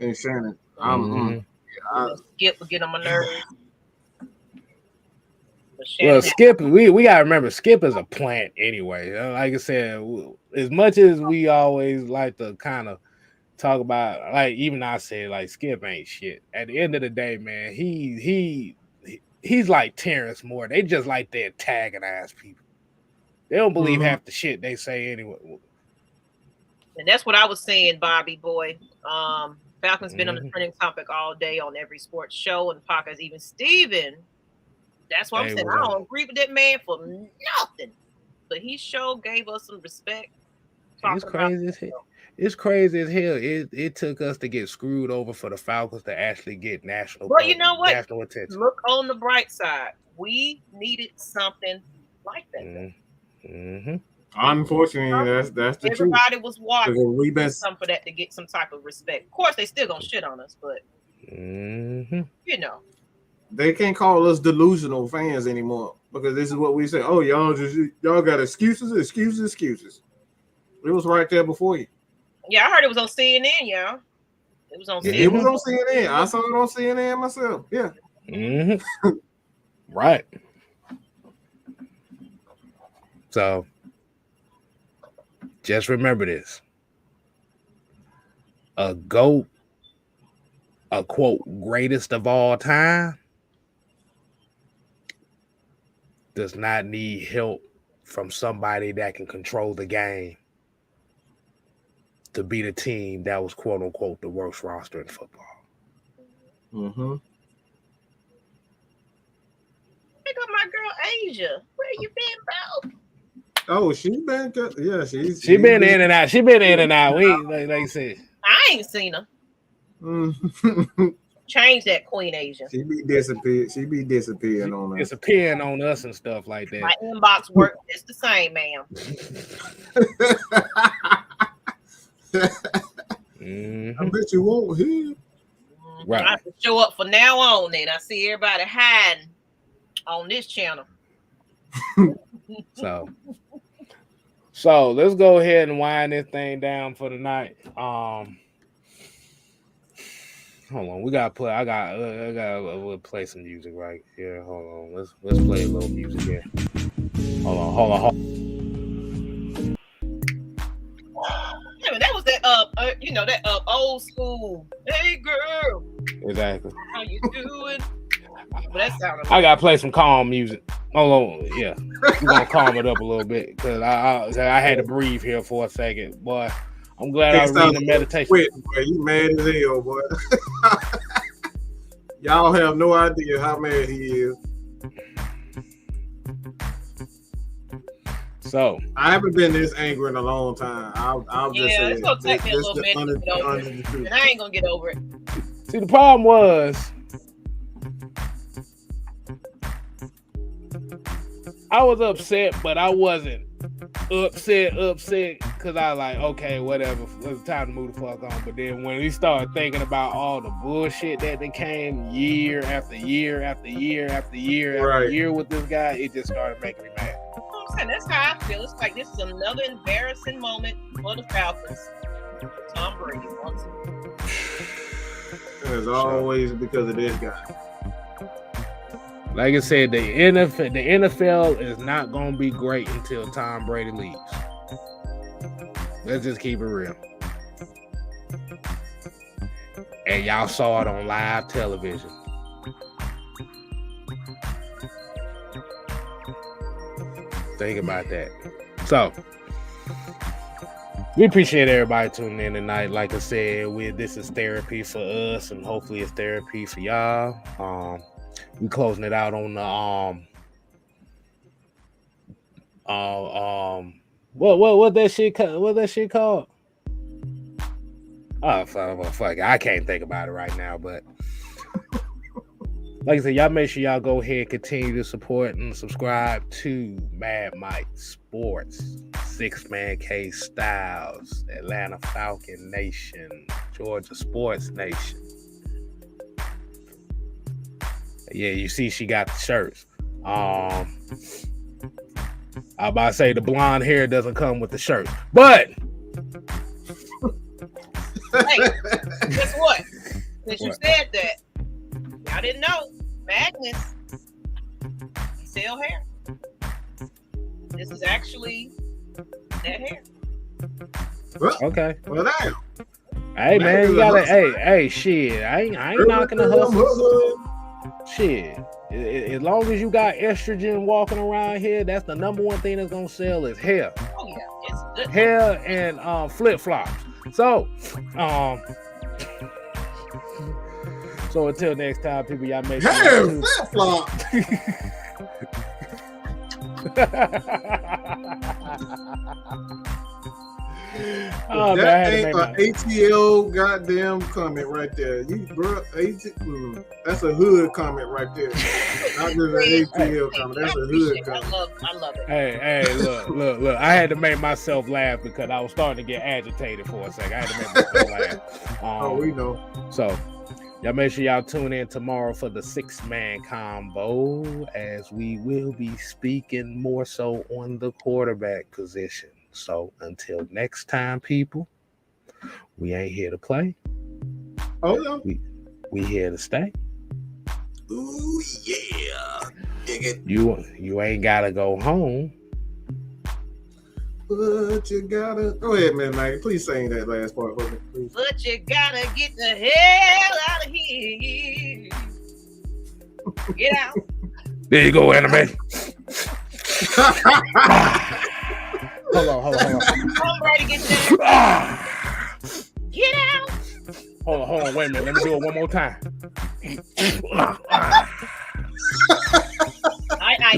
Skip will get on my nerves. Well, Skip, we gotta remember, Skip is a plant anyway. Like I said, as much as we always like to kind of talk about, like even I said, like Skip ain't shit. At the end of the day, man, he's like Terrence Moore. They just like to antagonize people. They don't believe half the shit they say anyway. And that's what I was saying, Bobby boy. Falcons been on the trending topic all day on every sports show and podcast. Even Steven, that's what I'm saying. I don't agree with that man for nothing. But he sure gave us some respect. It's crazy as hell. It's crazy as hell. It took us to get screwed over for the Falcons to actually get national. Well, you know what? National attention. Look on the bright side. We needed something like that. Unfortunately, that's the truth. Everybody was watching. We've been some for that to get some type of respect. Of course, they still gonna shit on us, but they can't call us delusional fans anymore, because this is what we say. Oh, y'all got excuses. It was right there before you. Yeah, I heard it was on CNN, y'all. It was on CNN. It was on CNN. I saw it on CNN myself. Yeah. Right. So just remember this. A GOAT, a quote, greatest of all time, does not need help from somebody that can control the game to beat a team that was, quote unquote, the worst roster in football. Pick up my girl Asia. Where you been, bro? Oh, she been good. Yeah, she been in and out. She been in and out. We like you said. I ain't seen her. Change that, Queen Asia. She be disappearing on us. Disappearing on us and stuff like that. My inbox work is the same, ma'am. I bet you won't hear. Right. I have to show up from now on. Then I see everybody hiding on this channel. So let's go ahead and wind this thing down for the night. Hold on, we'll play some music right here. Hold on, let's play a little music here. Hold on. Yeah, that was that that old school. Hey girl. Exactly. How you doing? But that sounded. I gotta play some calm music. Hold on, yeah, we're gonna calm it up a little bit because I had to breathe here for a second, boy. I'm glad I was reading the meditation. Boy, you mad as hell, boy. Y'all have no idea how mad he is. So I haven't been this angry in a long time. I'll just say it's gonna take me a little minute to get over it, and I ain't gonna get over it. See, the problem was I was upset, but I wasn't upset because I was like, okay, whatever, it's time to move the fuck on. But then when we started thinking about all the bullshit that they came year after year after year after year after year with this guy, it just started making me mad. I'm saying that's how I feel. It's like this is another embarrassing moment for the Falcons. Tom Brady wants it. As always, because of this guy. Like I said, the NFL is not going to be great until Tom Brady leaves. Let's just keep it real. And y'all saw it on live television. Think about that. So, we appreciate everybody tuning in tonight. Like I said, this is therapy for us, and hopefully it's therapy for y'all. We closing it out on the what that shit called? Oh fuck! I can't think about it right now, but like I said, y'all make sure y'all go ahead and continue to support and subscribe to Mad Mike Sports, 6-Man Case Styles, Atlanta Falcon Nation, Georgia Sports Nation. Yeah, you see she got the shirts. I about to say the blonde hair doesn't come with the shirt, but hey, guess what? Since you said that, I didn't know. Magnus, he sell hair. This is actually that hair. Well, okay. Well, damn. Hey man, you gotta. Hey, shit. I ain't knocking the hustle. Shit. As long as you got estrogen walking around here, that's the number one thing that's gonna sell is hair. Oh yeah, it's good. Hair and flip flops. So, so until next time, people, y'all make sure. Hair flip flop. Oh, that ain't an ATL goddamn comment right there. You bro, that's a hood comment right there. Not just an ATL comment. That's a hood comment. I love it. Hey, look. I had to make myself laugh because I was starting to get agitated for a second. I had to make myself laugh. We know. So, y'all make sure y'all tune in tomorrow for the 6-man combo, as we will be speaking more so on the quarterback position. So until next time, people, we ain't here to play. Oh no, we here to stay. Ooh yeah, dig it. You ain't gotta go home, but you gotta go ahead, man. Mike, please sing that last part for me, please. But you gotta get the hell out of here. Get out. There you go, anime. Hold on. Come, Brady, get there. Get out. Hold on. Wait a minute. Let me do it one more time. I